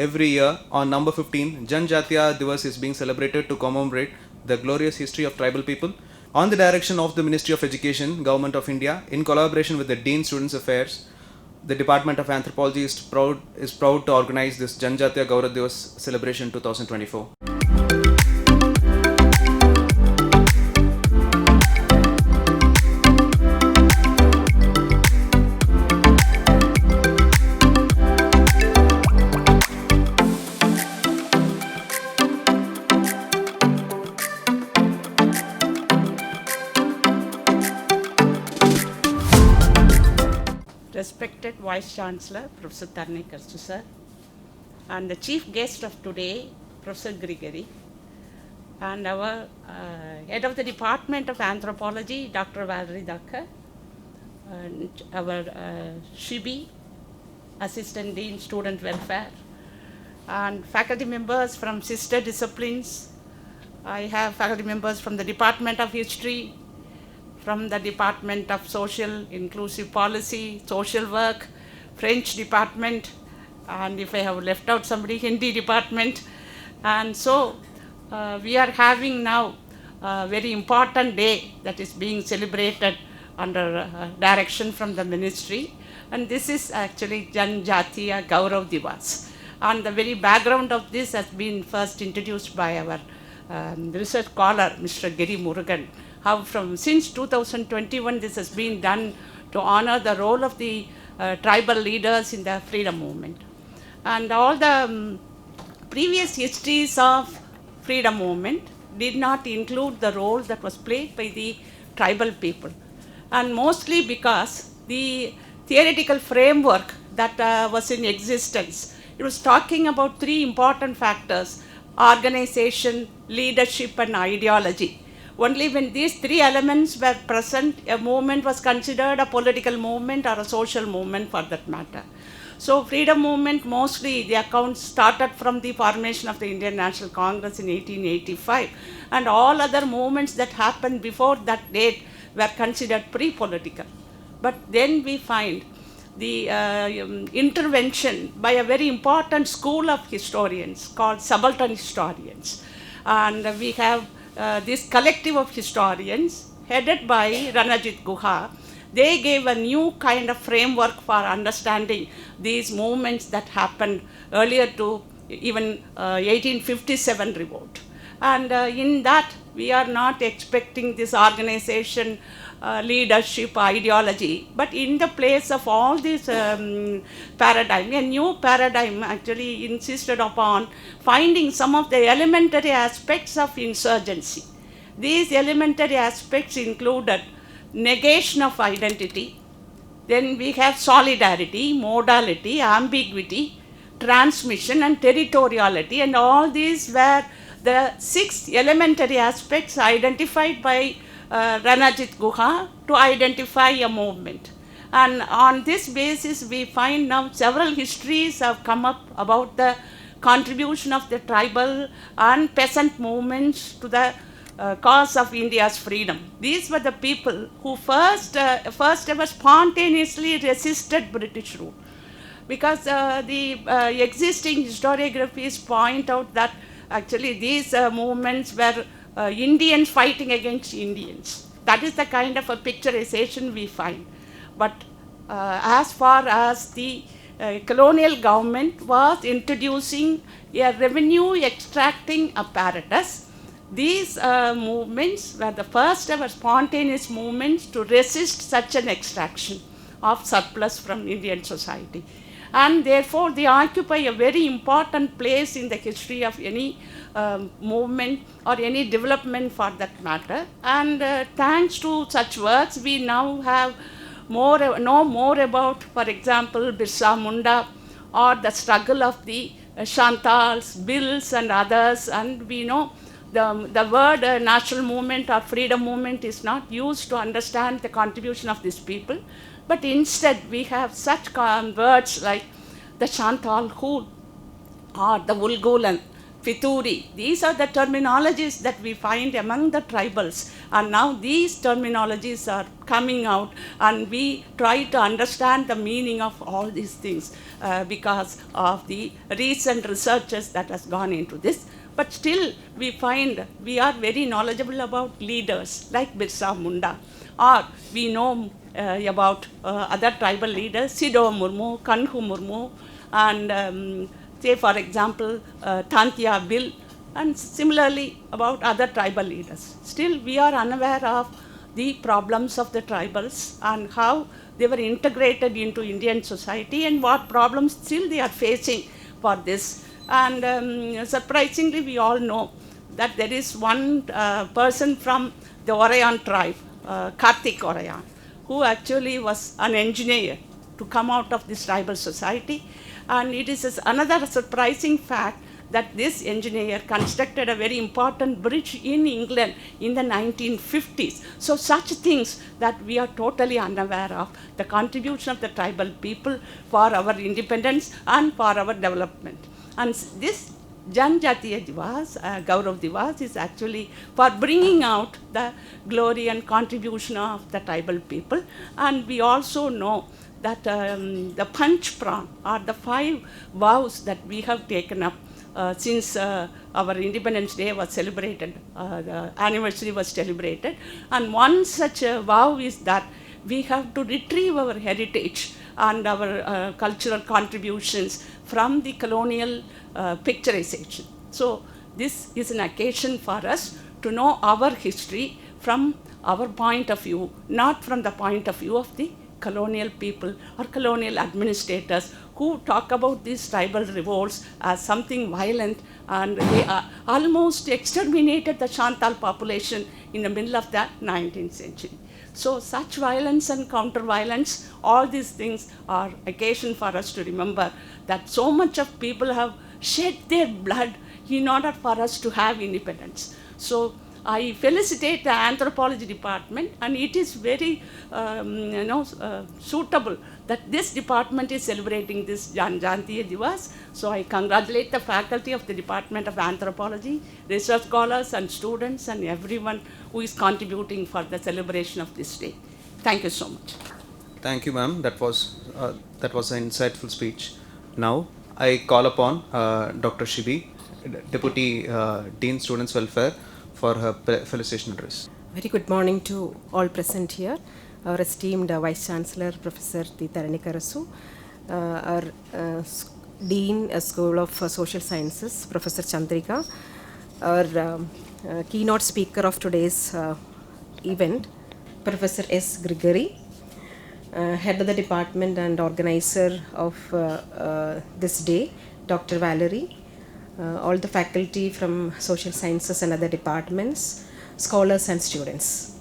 every year on number 15, JATIYA DIWAS is being celebrated to commemorate the glorious history of tribal people. On the direction of the Ministry of Education, Government of India, in collaboration with the Dean Students Affairs, the Department of Anthropology is proud to organize this JATIYA GAURAV DIWAS celebration 2024. Respected Vice Chancellor, Professor Tarnekarstu sir, and the chief guest of today, Professor Grigory, and our head of the Department of Anthropology, Dr. Valerie Dakkar, and our Shibi, Assistant Dean Student Welfare, and faculty members from sister disciplines. I have faculty members from the Department of History, from the Department of Social Inclusive Policy, Social Work, French Department, and if I have left out somebody, Hindi Department. And so we are having now a very important day that is being celebrated under direction from the ministry. And this is actually JATIYA GAURAV DIWAS. And the very background of this has been first introduced by our research scholar, Mr. Giri Murugan. How since 2021 this has been done to honor the role of the tribal leaders in the freedom movement. And all the previous histories of freedom movement did not include the role that was played by the tribal people. And mostly because the theoretical framework that was in existence, it was talking about three important factors: organization, leadership, and ideology. Only when these three elements were present, a movement was considered a political movement or a social movement for that matter. So freedom movement, mostly the accounts started from the formation of the Indian National Congress in 1885, and all other movements that happened before that date were considered pre-political. But then we find the intervention by a very important school of historians called subaltern historians. And we have this collective of historians headed by Ranajit Guha. They gave a new kind of framework for understanding these movements that happened earlier to even 1857 revolt. And in that, we are not expecting this organization, leadership, ideology, but in the place of all this paradigm, a new paradigm actually insisted upon finding some of the elementary aspects of insurgency. These elementary aspects included negation of identity, then we have solidarity, modality, ambiguity, transmission, and territoriality, and all these were the 6 elementary aspects identified by Ranajit Guha to identify a movement. And on this basis, we find now several histories have come up about the contribution of the tribal and peasant movements to the cause of India's freedom. These were the people who first ever spontaneously resisted British rule. Because the existing historiographies point out that actually these movements were Indians fighting against Indians. That is the kind of a picturization we find. But as far as the colonial government was introducing a revenue extracting apparatus, these movements were the first ever spontaneous movements to resist such an extraction of surplus from Indian society. And therefore, they occupy a very important place in the history of any movement or any development for that matter. And thanks to such works, we now have know more about, for example, Birsa Munda or the struggle of the Chantals, Bills, and others. And we know the word national movement or freedom movement is not used to understand the contribution of these people, but instead we have such words like the Chantal Hool or the Wulgulan. Fituri. These are the terminologies that we find among the tribals. And now these terminologies are coming out, and we try to understand the meaning of all these things because of the recent researches that has gone into this. But still, we find we are very knowledgeable about leaders like Birsa Munda, or we know about other tribal leaders, Sido Murmu, Kanhu Murmu, and say for example, Tantia Bill, and similarly about other tribal leaders. Still, we are unaware of the problems of the tribals and how they were integrated into Indian society and what problems still they are facing for this. And surprisingly, we all know that there is one person from the Orayan tribe, Karthik Orayan, who actually was an engineer to come out of this tribal society. And it is another surprising fact that this engineer constructed a very important bridge in England in the 1950s. So such things that we are totally unaware of, the contribution of the tribal people for our independence and for our development. And this JATIYA DIWAS, GAURAV DIWAS, is actually for bringing out the glory and contribution of the tribal people. And we also know that the Panch Pran, or the 5 vows that we have taken up since our Independence Day was celebrated, the anniversary was celebrated. And one such vow is that we have to retrieve our heritage and our cultural contributions from the colonial picturization. So this is an occasion for us to know our history from our point of view, not from the point of view of the colonial people or colonial administrators who talk about these tribal revolts as something violent, and they almost exterminated the Chantal population in the middle of the 19th century. So such violence and counter-violence, all these things are occasion for us to remember that so much of people have shed their blood in order for us to have independence. So I felicitate the anthropology department, and it is very suitable that this department is celebrating this JATIYA DIWAS. So I congratulate the faculty of the Department of Anthropology, research scholars and students and everyone who is contributing for the celebration of this day. Thank you so much. Thank you, ma'am. That was an insightful speech. Now I call upon Dr. Shibi, Deputy Dean Students Welfare, for her felicitation address. Very good morning to all present here. Our esteemed Vice Chancellor, Professor Taranekarasu, our Dean, School of Social Sciences, Professor Chandrika, our keynote speaker of today's event, Professor S. Grigory, Head of the Department and Organizer of this day, Dr. Valerie, all the faculty from Social Sciences and other departments, scholars and students.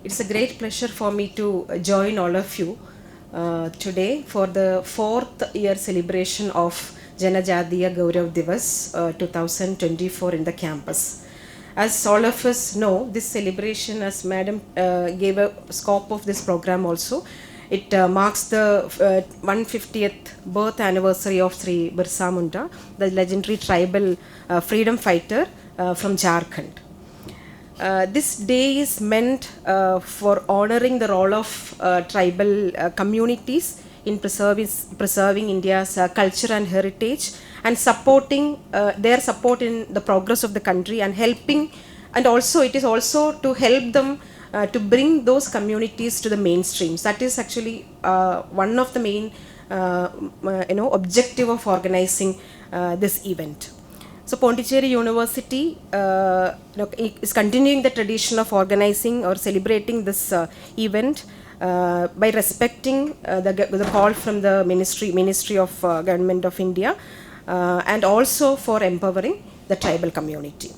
It's a great pleasure for me to join all of you today for the 4th year celebration of JATIYA GAURAV DIWAS 2024 in the campus. As all of us know, this celebration, as Madam gave a scope of this program also, it marks the 150th birth anniversary of Sri Birsa Munda, the legendary tribal freedom fighter from Jharkhand. This day is meant for honoring the role of tribal communities in preserving India's culture and heritage, and supporting their support in the progress of the country, and helping, and also it is also to help them to bring those communities to the mainstream. That is actually one of the main objective of organizing this event. So Pondicherry University is continuing the tradition of organizing or celebrating this event by respecting the call from the Ministry of Government of India, and also for empowering the tribal community.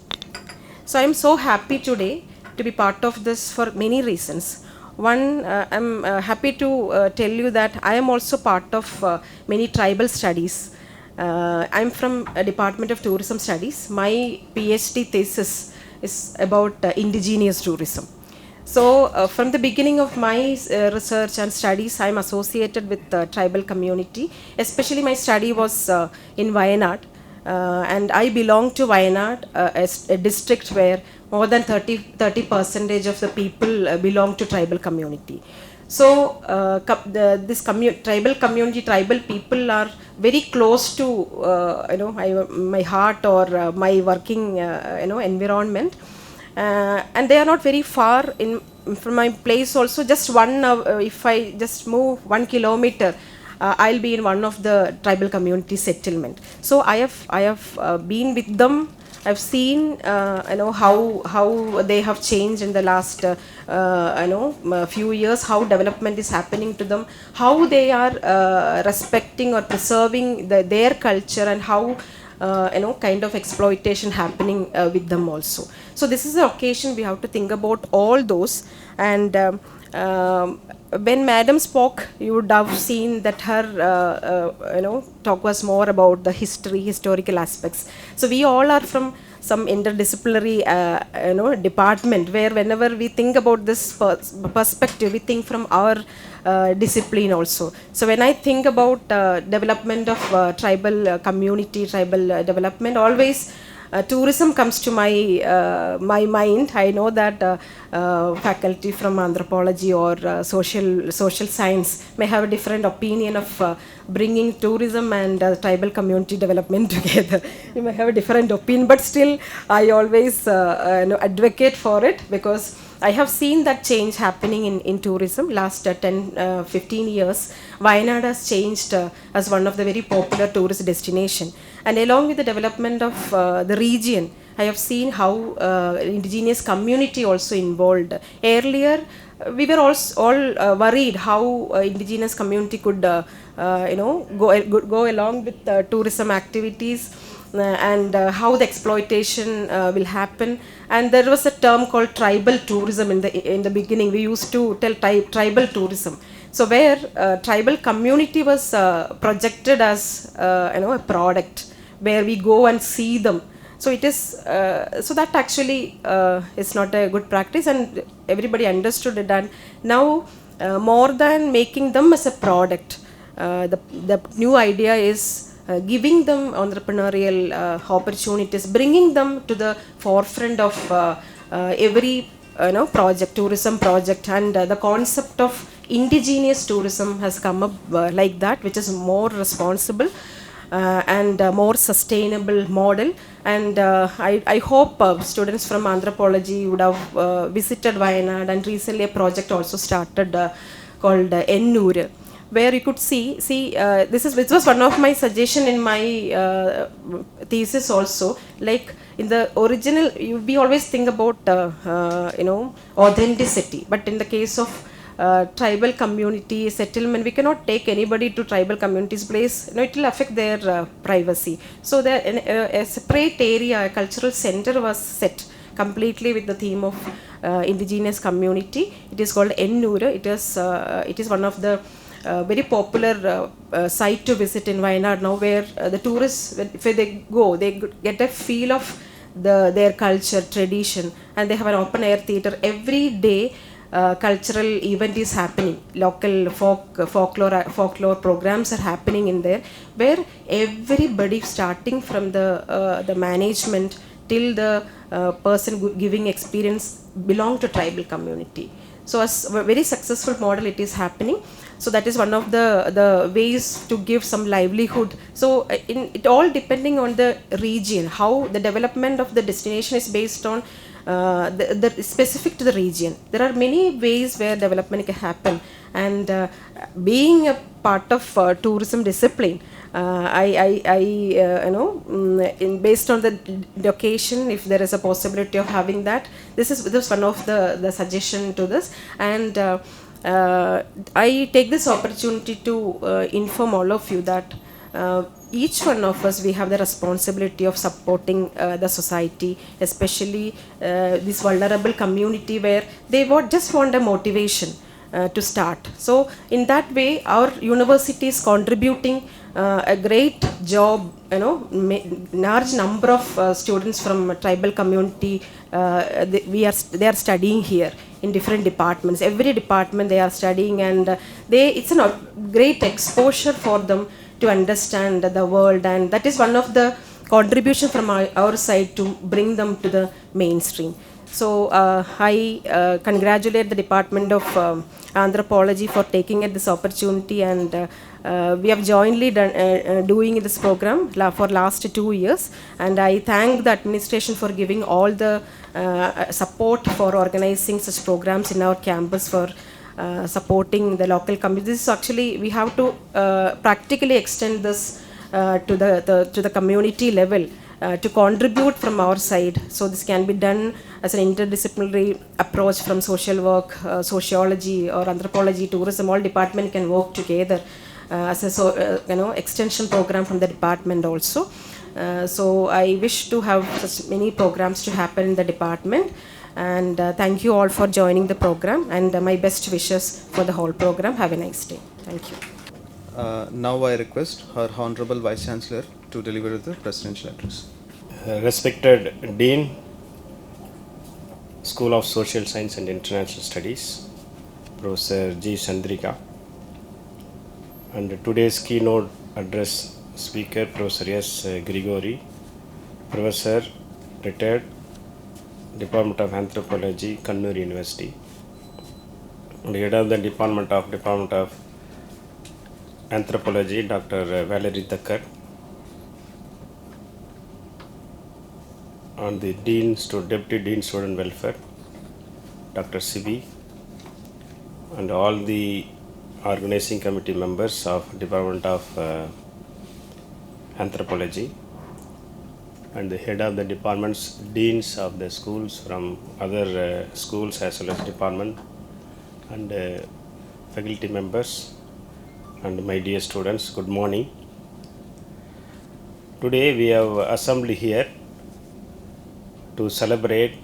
So I am so happy today to be part of this for many reasons. One, I'm happy to tell you that I am also part of many tribal studies. I'm from a Department of Tourism Studies. My PhD thesis is about indigenous tourism. So from the beginning of my research and studies, I'm associated with the tribal community. Especially my study was in Wayanad, and I belong to Wayanad, a district where more than 30% of the people belong to tribal community. So this tribal community, tribal people are very close to my heart or my working environment, and they are not very far from my place. Also, just if I just move 1 kilometer, I'll be in one of the tribal community settlement. So I have been with them. I've seen how they have changed in the last few years, how development is happening to them, how they are respecting or preserving their culture, and how kind of exploitation happening with them also. So this is the occasion we have to think about all those. And when Madam spoke, you would have seen that her talk was more about the historical aspects. So we all are from some interdisciplinary department, where whenever we think about this perspective, we think from our discipline also. So when I think about development of tribal community, tribal development, always tourism comes to my mind. I know that faculty from anthropology or social science may have a different opinion of bringing tourism and tribal community development together. You may have a different opinion, but still I always advocate for it, because I have seen that change happening in tourism. Last 10-15 years, Wayanad has changed as one of the very popular tourist destination. And along with the development of the region, I have seen how indigenous community also involved. Earlier, we were all worried how indigenous community could go along with tourism activities, and how the exploitation will happen. And there was a term called tribal tourism in the beginning. We used to tell tribal tourism. So where tribal community was projected as a product, where we go and see them. So it is so that actually is not a good practice, and everybody understood it. And now more than making them as a product, the new idea is giving them entrepreneurial opportunities, bringing them to the forefront of every project, tourism project. And the concept of indigenous tourism has come up like that, which is more responsible and more sustainable model. And I hope students from anthropology would have visited Wayanad, and recently a project also started called Ennur, where you could see this was one of my suggestion in my thesis also. Like in the original, we always think about authenticity, but in the case of tribal community settlement, we cannot take anybody to tribal community's place. It will affect their privacy. So there a separate area, a cultural center was set completely with the theme of indigenous community. It is called Ennur. It is one of the very popular site to visit in Wayanad now, where the tourists, if they go, they get a feel of their culture, tradition, and they have an open air theater every day. Cultural event is happening, local folklore programs are happening in there, where everybody, starting from the management till the person giving experience, belong to tribal community. So as a very successful model, it is happening. So that is one of the ways to give some livelihood. So it all depending on the region, how the development of the destination is based on the specific to the region. There are many ways where development can happen, and being a part of tourism discipline, based on the location, if there is a possibility of having that, this is one of the suggestion to this. And I take this opportunity to inform all of you that each one of us, we have the responsibility of supporting the society, especially this vulnerable community, where they just want a motivation to start. So in that way, our university is contributing a great job. Large number of students from tribal community, they are studying here in different departments. Every department they are studying, and it's a great exposure for them to understand the world. And that is one of the contribution from our side to bring them to the mainstream. So I congratulate the Department of Anthropology for taking it this opportunity, and we have jointly done doing this program for last 2 years, and I thank the administration for giving all the support for organizing such programs in our campus, for supporting the local community. This is actually, we have to practically extend this to the community level, to contribute from our side. So this can be done as an interdisciplinary approach from social work, sociology or anthropology, tourism. All department can work together as a extension program from the department also. So I wish to have such many programs to happen in the department, and thank you all for joining the program, and my best wishes for the whole program. Have a nice day. Thank you. Now I request Her Honorable Vice Chancellor to deliver the presidential address. Respected Dean, School of Social Science and International Studies, Professor G. Chandrika, and today's keynote address speaker, Professor S. Grigory, Professor, retired, Department of Anthropology, Kannur University, and head of the Department of Anthropology, Dr. Valerie Thakkar, and the Deputy Dean Student Welfare, Dr. Sibi, and all the organizing committee members of Department of Anthropology, and the head of the departments, deans of the schools from other schools as well as department, and faculty members, and my dear students, good morning. Today we have assembled here to celebrate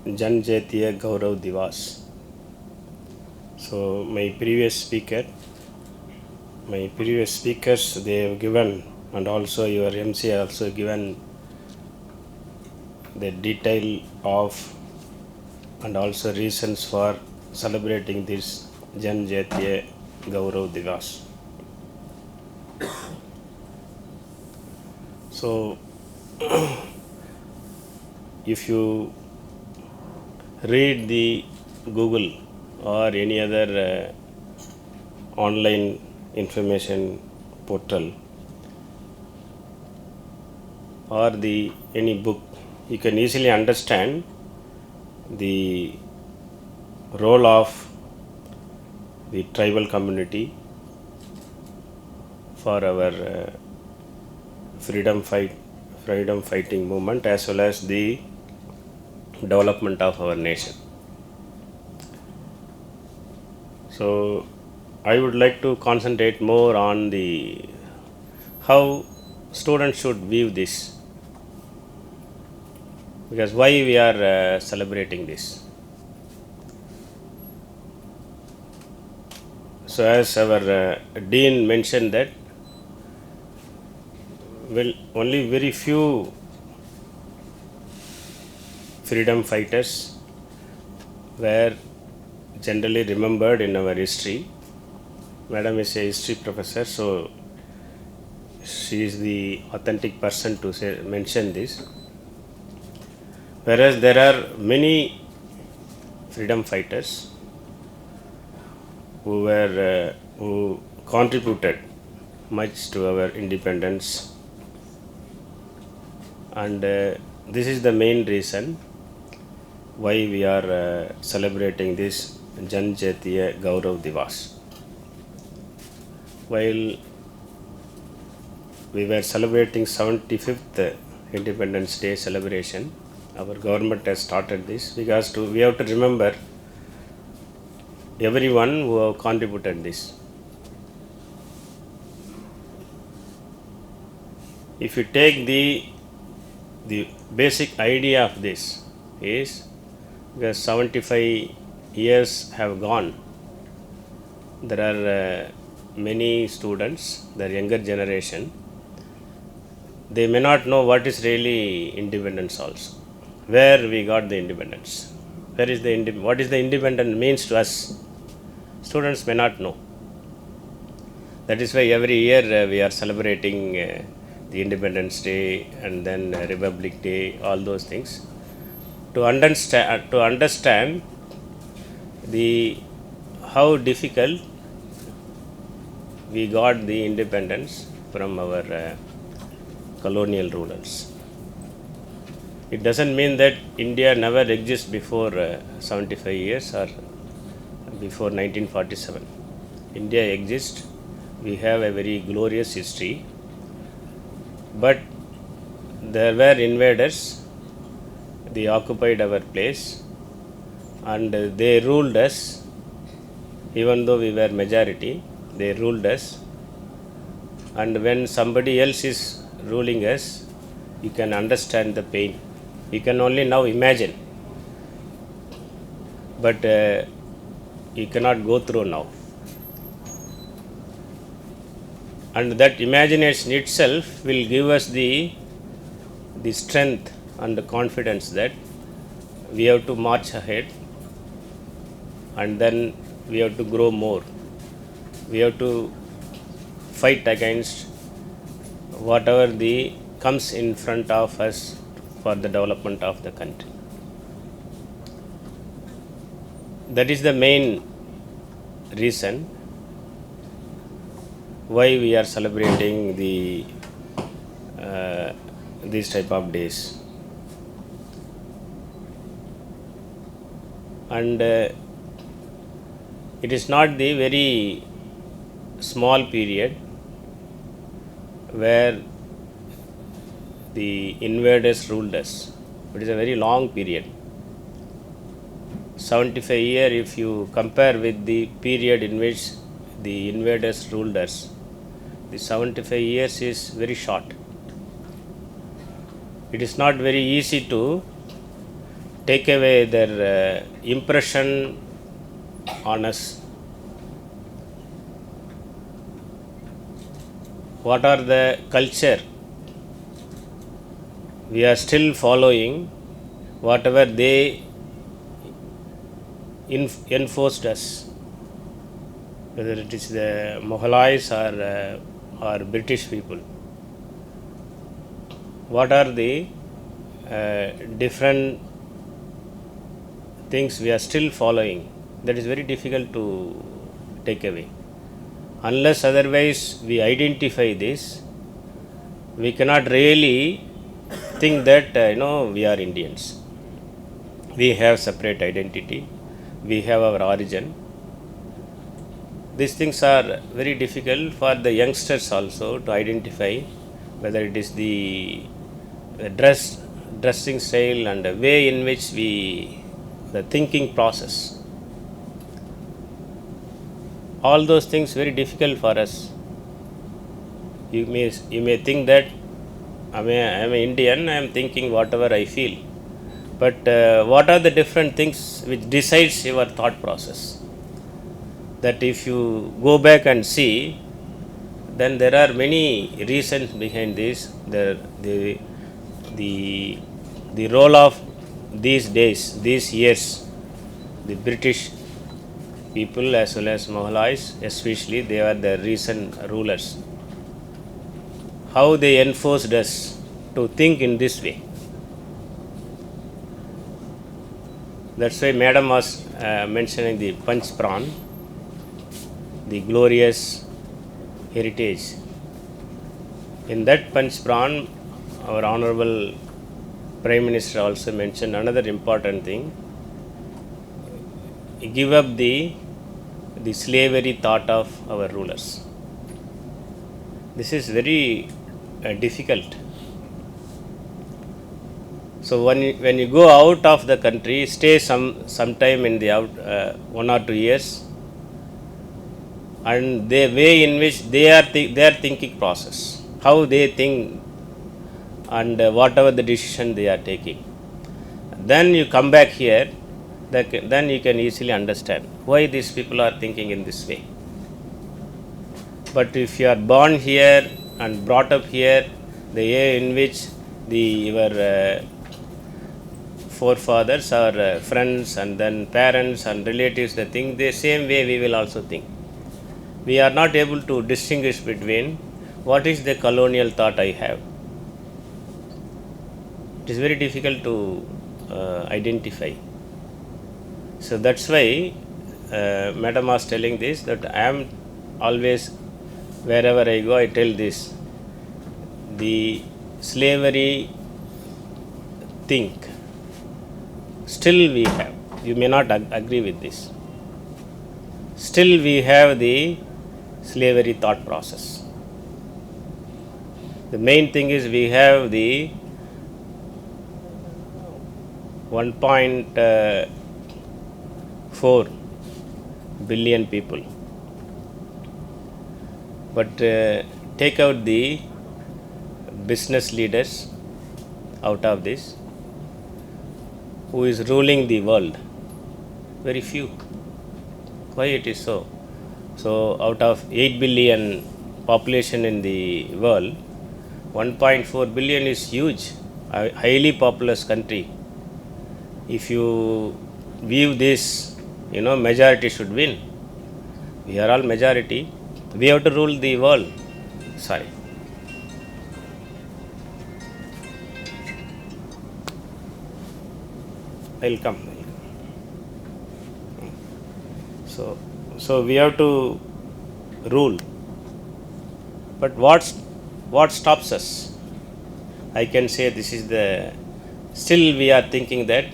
JATIYA GAURAV DIWAS. So my previous speakers, they have given, and also your MC also given the detail of and also reasons for celebrating this JATIYA GAURAV DIWAS. So if you read the Google or any other online information portal or any book, you can easily understand the role of the tribal community for our freedom fighting movement as well as the development of our nation. So I would like to concentrate more on how students should view this, because why we are celebrating this. So as our dean mentioned that only very few freedom fighters were generally remembered in our history. Madam is a history professor, so she is the authentic person to mention this. Whereas there are many freedom fighters who contributed much to our independence, and this is the main reason why we are celebrating this JATIYA GAURAV DIWAS. While we were celebrating 75th Independence Day celebration, our government has started this because we have to remember everyone who have contributed this. If you take the basic idea of this is, because 75 years have gone, there are many students, the younger generation, they may not know what is really independence also. Where we got the independence? What is the independence means to us? Students may not know. That is why every year we are celebrating the Independence Day and then Republic Day, all those things, to understand the how difficult we got the independence from our colonial rulers. It doesn't mean that India never exists before 75 years or before 1947. India exists. We have a very glorious history. But there were invaders. They occupied our place and they ruled us. Even though we were majority, they ruled us. And when somebody else is ruling us, you can understand the pain. You can only now imagine, but you cannot go through now. And that imagination itself will give us the strength and the confidence that we have to march ahead, and then we have to grow more. We have to fight against whatever the comes in front of us for the development of the country. That is the main reason why we are celebrating these type of days. And it is not the very small period where the invaders ruled us. It is a very long period. 75 years, if you compare with the period in which the invaders ruled us, the 75 years is very short. It is not very easy to take away their impression on us. What are the culture? We are still following whatever they enforced us, whether it is the Mughalais or British people. What are the different things we are still following? That is very difficult to take away. Unless otherwise we identify this, we cannot really think that we are Indians. We have separate identity. We have our origin. These things are very difficult for the youngsters also to identify, whether it is the dressing style and the way in which the thinking process. All those things very difficult for us. You may think that I am an Indian, I am thinking whatever I feel. But what are the different things which decides your thought process? That if you go back and see, then there are many reasons behind this. The role of these days, these years, the British people as well as Mughalais, especially, they are the recent rulers. How they enforced us to think in this way. That's why Madam was mentioning the Panch Pran, the glorious heritage. In that Panch Pran, our Honorable Prime Minister also mentioned another important thing. Give up the slavery thought of our rulers. This is very difficult. So when you go out of the country, stay some time in the out 1 or 2 years, and the way in which their thinking process, how they think, and whatever the decision they are taking, then you come back here, then you can easily understand why these people are thinking in this way. But if you are born here and brought up here, the way in which your forefathers or friends and then parents and relatives, they think the same way we will also think. We are not able to distinguish between what is the colonial thought I have? It is very difficult to identify. So that's why Madam was telling this, that I am always, wherever I go, I tell this, the slavery think still we have. You may not agree with this. Still we have the slavery thought process. The main thing is we have the 1.4 billion people. But take out the business leaders out of this, who is ruling the world? Very few. Why it is so? So out of 8 billion population in the world, 1.4 billion is huge, a highly populous country. If you view this, majority should win. We are all majority. We have to rule the world. Sorry. I'll come. So we have to rule. But what stops us? I can say this is still we are thinking that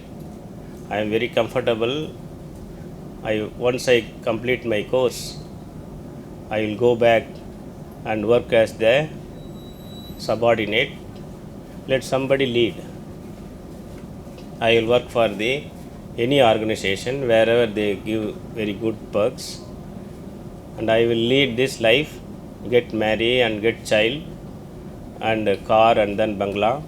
I am very comfortable. Once I complete my course, I will go back and work as the subordinate. Let somebody lead. I will work for any organization wherever they give very good perks, and I will lead this life, get married and get child and a car and then bungalow,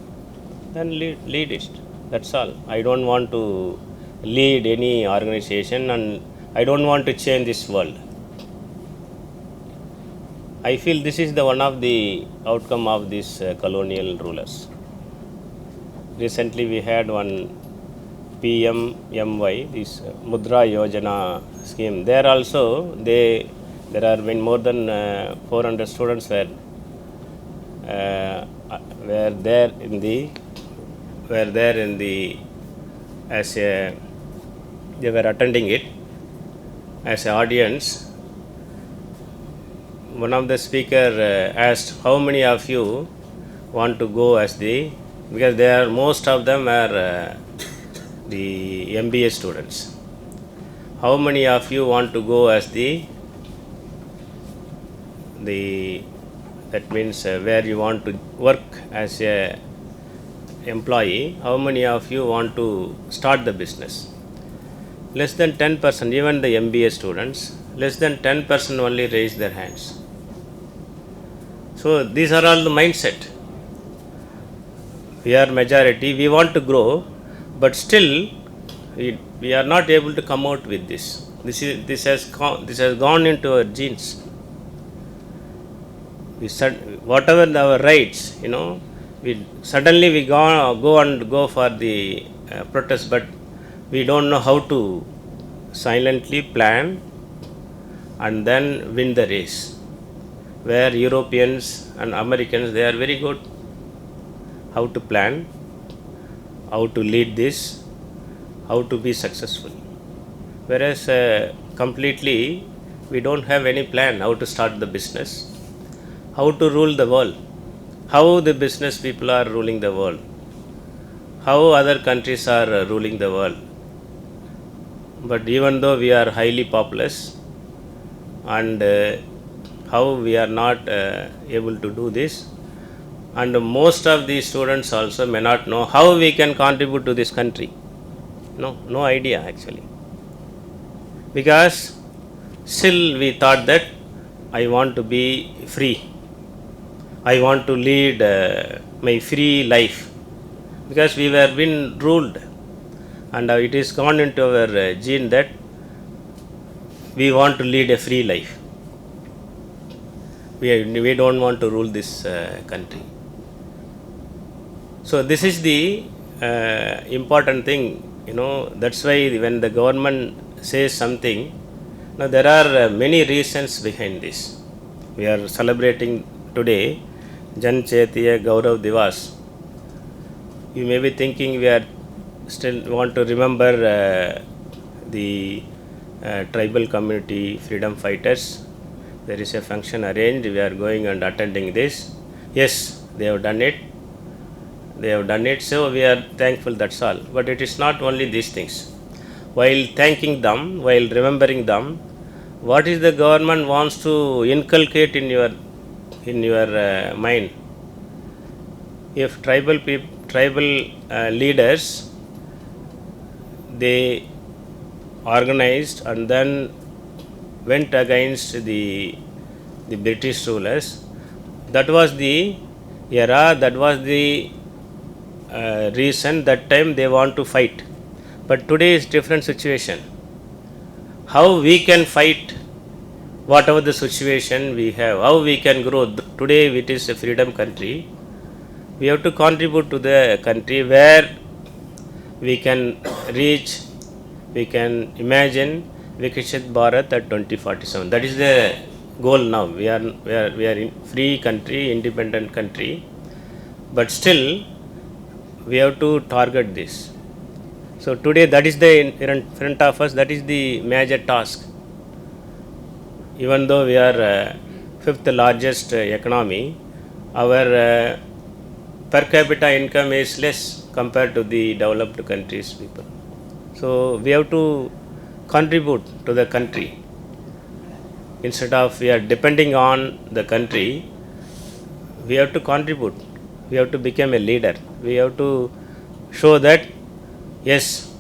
then lead it. That's all. I don't want to lead any organization, and I don't want to change this world. I feel this is one of the outcome of these colonial rulers. Recently we had one PMMY, this Mudra Yojana scheme. There also there are more than 400 students were there in the as a they were attending it as an audience. One of the speaker asked, how many of you want to go as because most of them are the MBA students. How many of you want to go as that means where you want to work as a employee? How many of you want to start the business? Less than 10%, even the MBA students, less than 10% only raise their hands. So these are all the mindset. We are majority, we want to grow, but still we are not able to come out with this. This has gone into our genes. Whatever our rights, we suddenly go for the protest, but we don't know how to silently plan and then win the race. Where Europeans and Americans, they are very good how to plan, how to lead this, how to be successful. Whereas completely we don't have any plan how to start the business, how to rule the world, how the business people are ruling the world, how other countries are ruling the world. But even though we are highly populous, and how we are not able to do this, and most of the students also may not know how we can contribute to this country. No idea actually, because still we thought that I want to be free, I want to lead my free life, because we were being ruled, and it is gone into our gene that we want to lead a free life. We don't want to rule this country. So this is the important thing, that's why when the government says something, now there are many reasons behind this. We are celebrating today, JATIYA GAURAV DIWAS. You may be thinking we are still want to remember the tribal community freedom fighters. There is a function arranged, we are going and attending this. Yes, they have done it. They have done it, so we are thankful, that's all. But it is not only these things. While thanking them, while remembering them, what is the government wants to inculcate in your mind? If tribal leaders, they organized and then went against the British rulers, that was the era, that was the reason that time they want to fight. But today is different situation. How we can fight whatever the situation we have, how we can grow. Today it is a freedom country. We have to contribute to the country where we can reach, we can imagine Viksit Bharat at 2047. That is the goal now. We are in free country, independent country, but still we have to target this. So today that is the in front of us, that is the major task. Even though we are fifth largest economy, our per capita income is less compared to the developed countries people. So we have to contribute to the country. Instead of we are depending on the country, we have to contribute. We have to become a leader. We have to show that yes,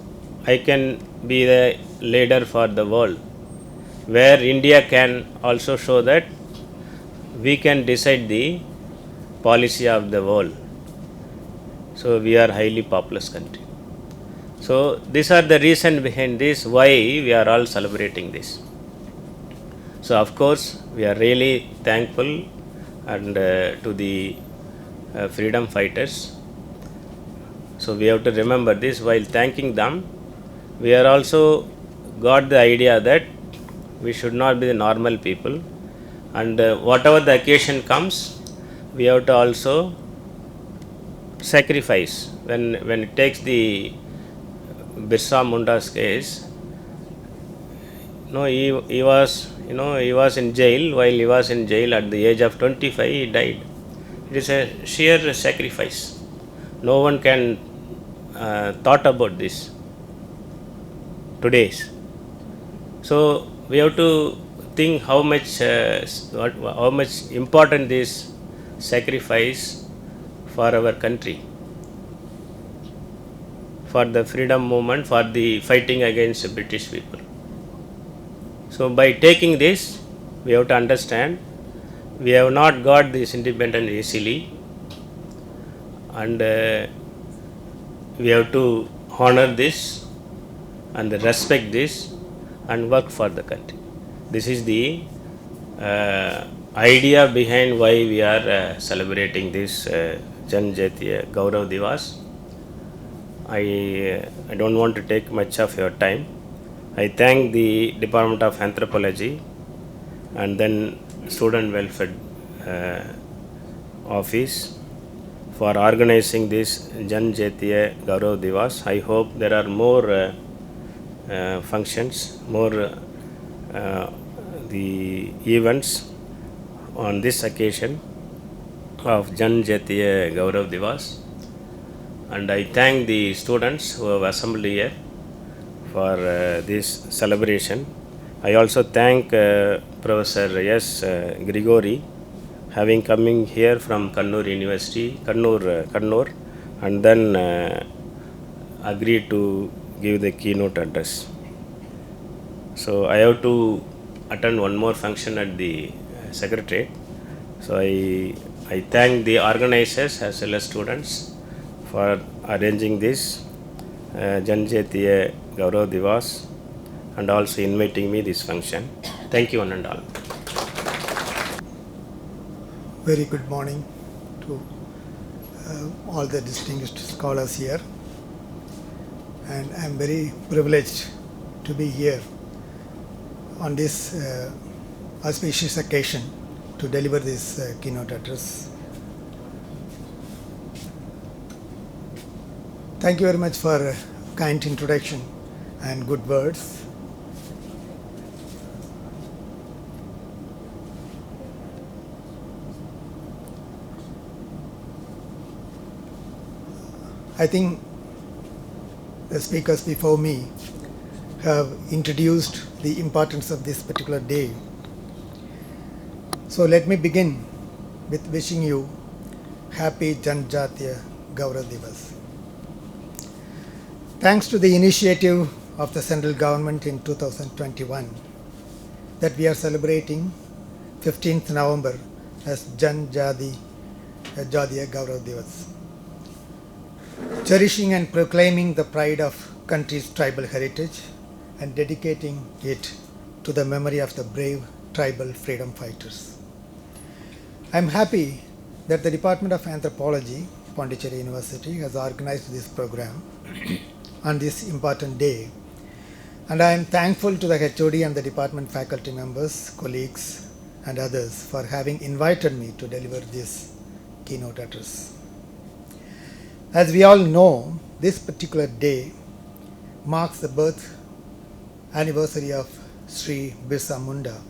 I can be the leader for the world, where India can also show that we can decide the policy of the world. So we are highly populous country. So these are the reason behind this, why we are all celebrating this. So of course we are really thankful and to the freedom fighters. So we have to remember this. While thanking them, we are also got the idea that we should not be the normal people, and whatever the occasion comes, we have to also sacrifice. When it takes the Birsa Munda's case, he was in jail. While he was in jail at the age of 25, he died. It is a sheer sacrifice. No one can thought about this today. So we have to think how much important this sacrifice for our country, for the freedom movement, for the fighting against the British people. So by taking this, we have to understand we have not got this independence easily, and we have to honor this and respect this and work for the country. This is the idea behind why we are celebrating this JATIYA GAURAV DIWAS. I don't want to take much of your time. I thank the Department of Anthropology and then Student Welfare Office for organizing this JATIYA GAURAV DIWAS. I hope there are more functions, more the events on this occasion of JATIYA GAURAV DIWAS. And I thank the students who have assembled here for this celebration. I also thank Professor S. Grigori, having coming here from Kannur University, Kannur, and then agreed to give the keynote address. So I have to attend one more function at the Secretariat. So I thank the organizers as well as students for arranging this JATIYA GAURAV DIWAS and also inviting me this function. Thank you one and all. Very good morning to all the distinguished scholars here, and I am very privileged to be here on this auspicious occasion to deliver this keynote address. Thank you very much for a kind introduction and good words. I think the speakers before me have introduced the importance of this particular day. So let me begin with wishing you happy JATIYA GAURAV Divas. Thanks to the initiative of the central government in 2021 that we are celebrating 15th November as JATIYA GAURAV Divas. Cherishing and proclaiming the pride of country's tribal heritage and dedicating it to the memory of the brave tribal freedom fighters. I am happy that the Department of Anthropology, Pondicherry University, has organized this program on this important day, and I am thankful to the HOD and the department faculty members, colleagues and others for having invited me to deliver this keynote address. As we all know, this particular day marks the birth anniversary of Sri Birsa Munda,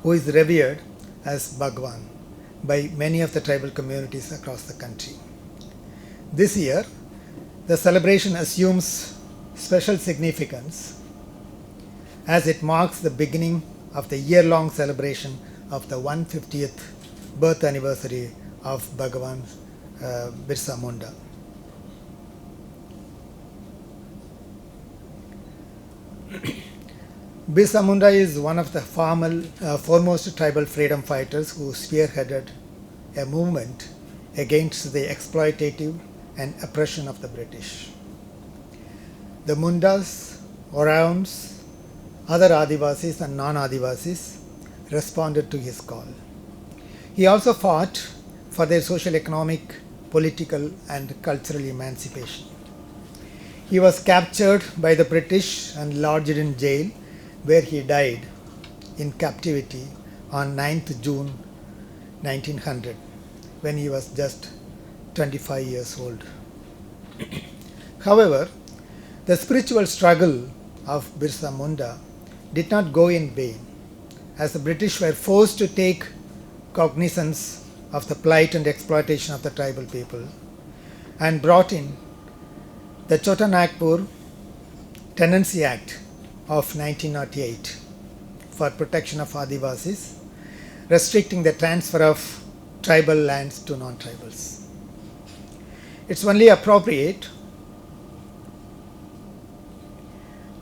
who is revered as Bhagwan by many of the tribal communities across the country. This year, the celebration assumes special significance as it marks the beginning of the year-long celebration of the 150th birth anniversary of Bhagwan Birsa Munda. Birsa Munda is one of the foremost tribal freedom fighters who spearheaded a movement against the exploitative and oppression of the British. The Mundas, Oraons, other Adivasis and non-Adivasis responded to his call. He also fought for their social, economic, political and cultural emancipation. He was captured by the British and lodged in jail, where he died in captivity on 9th June 1900 when he was just 25 years old. However, the spiritual struggle of Birsa Munda did not go in vain, as the British were forced to take cognizance of the plight and exploitation of the tribal people and brought in the Chota Nagpur Tenancy Act of 1908 for protection of Adivasis, restricting the transfer of tribal lands to non-tribals. It's only appropriate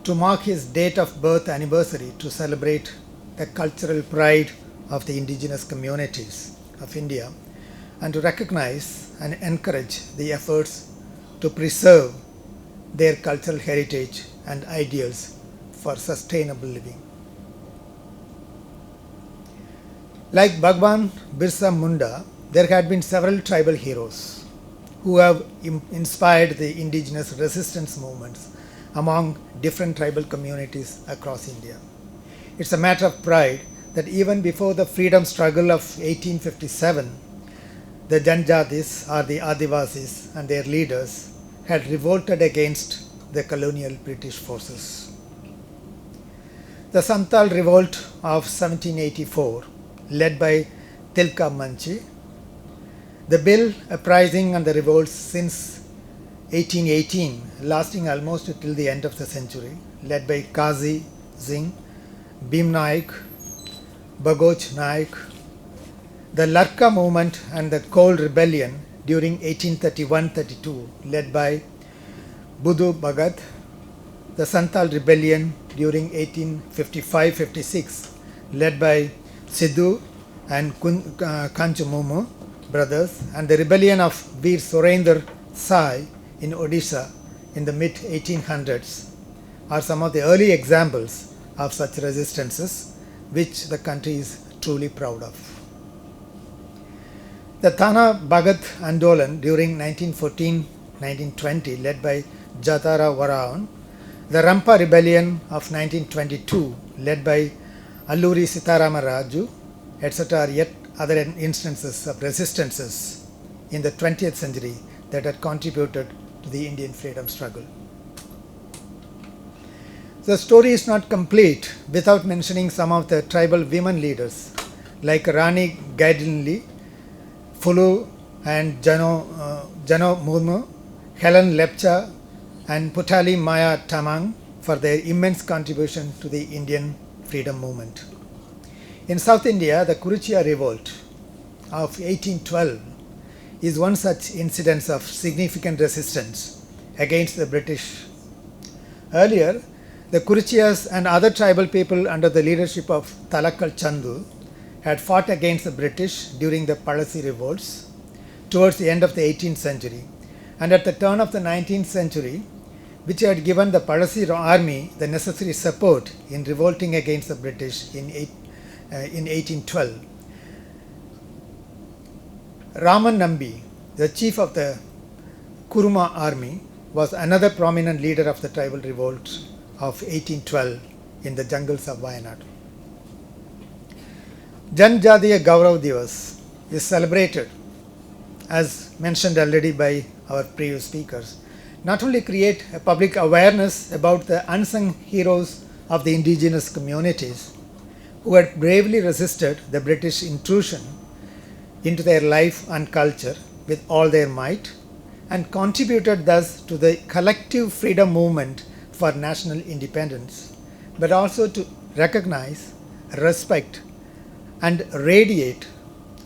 to mark his date of birth anniversary to celebrate the cultural pride of the indigenous communities of India and to recognize and encourage the efforts to preserve their cultural heritage and ideals for sustainable living. Like Bhagwan Birsa Munda, there had been several tribal heroes who have inspired the indigenous resistance movements among different tribal communities across India. It's a matter of pride that even before the freedom struggle of 1857, the Janjatis or the Adivasis and their leaders had revolted against the colonial British forces. The Santal revolt of 1784, led by Tilka Manchi, the bill uprising and the revolts since 1818, lasting almost till the end of the century, led by Kazi Singh, Bhim Naik, Bagoch Naik, the Larka movement and the Coal Rebellion during 1831-32, led by Budu Bhagat, the Santal Rebellion during 1855-56, led by Sidhu and Kanchumumu brothers, and the rebellion of Veer Surendra Sai in Odisha in the mid-1800s are some of the early examples of such resistances which the country is truly proud of. The Thana Bhagat Andolan during 1914-1920, led by Jatara Varaon, the Rampa Rebellion of 1922, led by Alluri Sitarama Raju, etc. are yet other instances of resistances in the 20th century that had contributed to the Indian freedom struggle. The story is not complete without mentioning some of the tribal women leaders like Rani Gaidinli, Fulu and Jano Murmu, Helen Lepcha and Putali Maya Tamang for their immense contribution to the Indian freedom movement. In South India, the Kuruchiya revolt of 1812 is one such incidence of significant resistance against the British. Earlier, the Kuruchiyas and other tribal people under the leadership of Talakal Chandu had fought against the British during the Palasi revolts towards the end of the 18th century, and at the turn of the 19th century, which had given the Palasi army the necessary support in revolting against the British in 1812. Raman Nambi, the chief of the Kuruma army, was another prominent leader of the tribal revolt of 1812 in the jungles of Wayanad. JATIYA GAURAV DIWAS is celebrated, as mentioned already by our previous speakers, not only create a public awareness about the unsung heroes of the indigenous communities who had bravely resisted the British intrusion into their life and culture with all their might and contributed thus to the collective freedom movement for national independence, but also to recognize, respect and radiate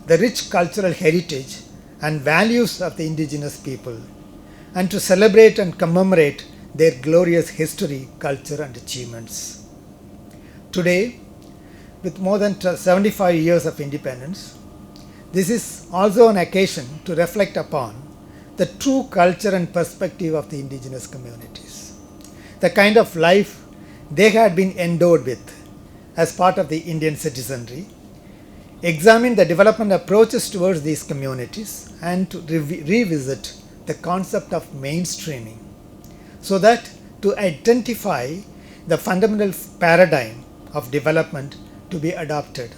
the rich cultural heritage and values of the indigenous people, and to celebrate and commemorate their glorious history, culture and achievements. Today, with more than 75 years of independence, this is also an occasion to reflect upon the true culture and perspective of the indigenous communities, the kind of life they had been endowed with as part of the Indian citizenry, examine the development approaches towards these communities, and to revisit the concept of mainstreaming, so that to identify the fundamental paradigm of development to be adopted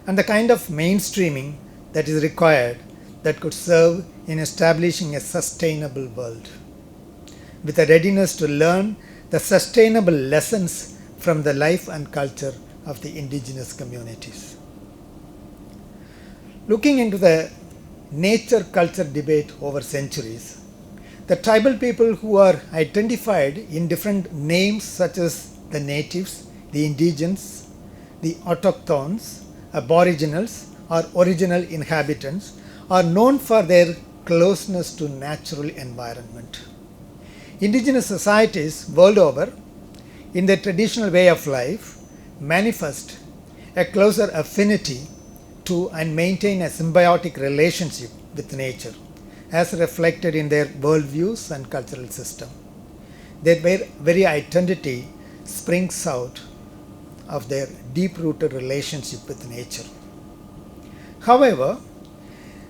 and the kind of mainstreaming that is required that could serve in establishing a sustainable world, with a readiness to learn the sustainable lessons from the life and culture of the indigenous communities. Looking into the nature-culture debate over centuries, the tribal people who are identified in different names such as the natives, the indigenes, the autochthones, aboriginals or original inhabitants are known for their closeness to natural environment. Indigenous societies world over, in their traditional way of life, manifest a closer affinity to and maintain a symbiotic relationship with nature, as reflected in their worldviews and cultural system. Their very identity springs out of their deep-rooted relationship with nature. However,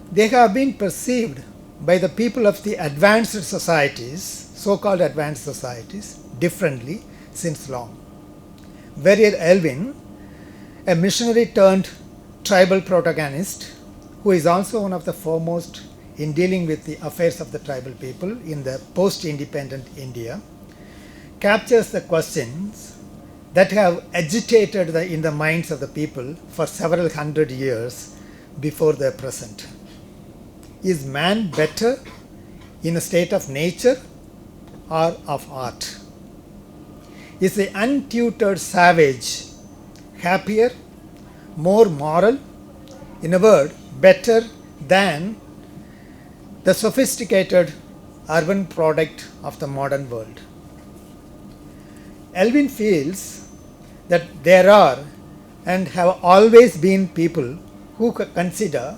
they have been perceived by the people of the advanced societies, so-called advanced societies, differently since long. Warrior Elvin, a missionary turned tribal protagonist, who is also one of the foremost in dealing with the affairs of the tribal people in the post-independent India, captures the questions that have agitated in the minds of the people for several hundred years before the present. Is man better in a state of nature or of art? Is the untutored savage happier, more moral, in a word, better than the sophisticated urban product of the modern world? Elvin feels that there are and have always been people who consider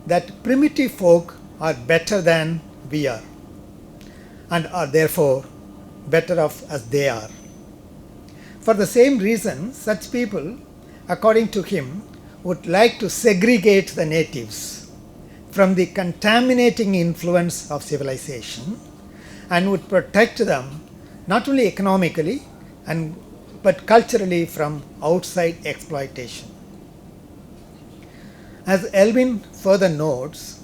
that primitive folk are better than we are and are therefore better off as they are. For the same reason, such people, according to him, would like to segregate the natives from the contaminating influence of civilization and would protect them not only economically but culturally from outside exploitation. As Elvin further notes,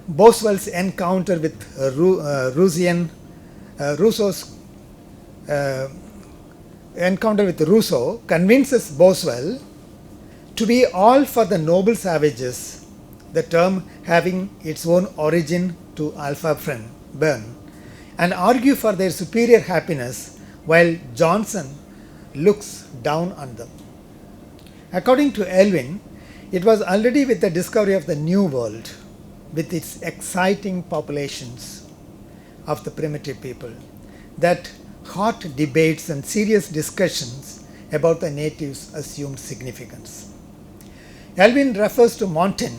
Boswell's encounter with Rousseau convinces Boswell to be all for the noble savages, the term having its own origin to Alpha Burn, and argue for their superior happiness, while Johnson looks down on them. According to Elvin, it was already with the discovery of the New World, with its exciting populations of the primitive people, that hot debates and serious discussions about the natives assumed significance. Elvin refers to Montaigne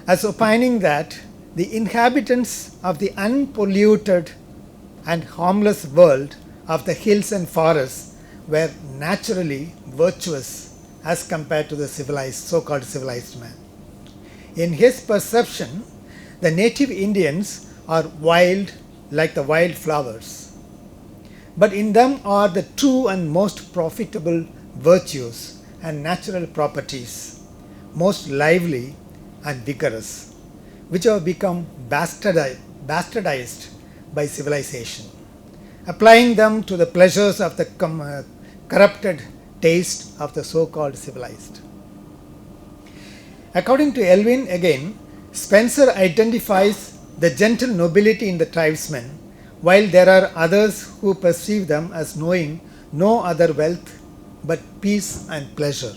as opining that the inhabitants of the unpolluted and harmless world of the hills and forests were naturally virtuous as compared to the so-called civilized man. In his perception, the native Indians are wild like the wild flowers, but in them are the true and most profitable virtues and natural properties, most lively and vigorous, which have become bastardized by civilization, applying them to the pleasures of the corrupted taste of the so-called civilized. According to Elvin, again, Spencer identifies the gentle nobility in the tribesmen, while there are others who perceive them as knowing no other wealth but peace and pleasure,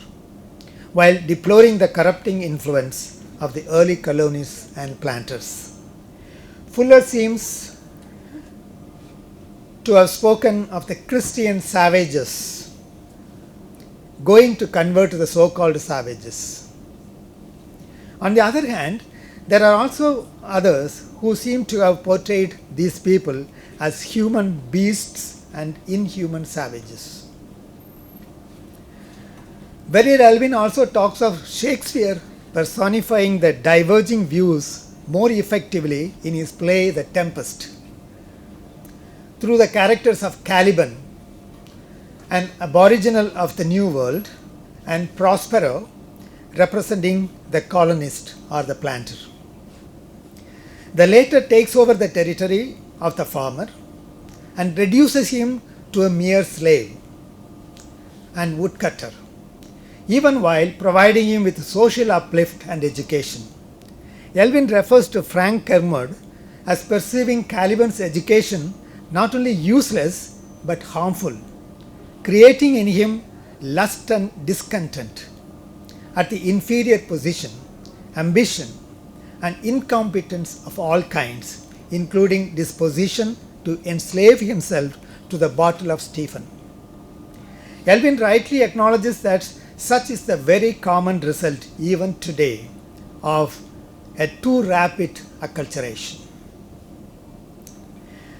while deploring the corrupting influence of the early colonists and planters. Fuller seems to have spoken of the Christian savages going to convert the so-called savages. On the other hand, there are also others who seem to have portrayed these people as human beasts and inhuman savages. Barry Elvin also talks of Shakespeare personifying the diverging views more effectively in his play The Tempest, through the characters of Caliban, an aboriginal of the New World, and Prospero, representing the colonist or the planter. The latter takes over the territory of the farmer and reduces him to a mere slave and woodcutter, even while providing him with social uplift and education. Elvin refers to Frank Kermode as perceiving Caliban's education not only useless but harmful, creating in him lust and discontent at the inferior position, ambition, and incompetence of all kinds, including disposition to enslave himself to the bottle of Stephen. Elvin rightly acknowledges that such is the very common result even today of a too rapid acculturation.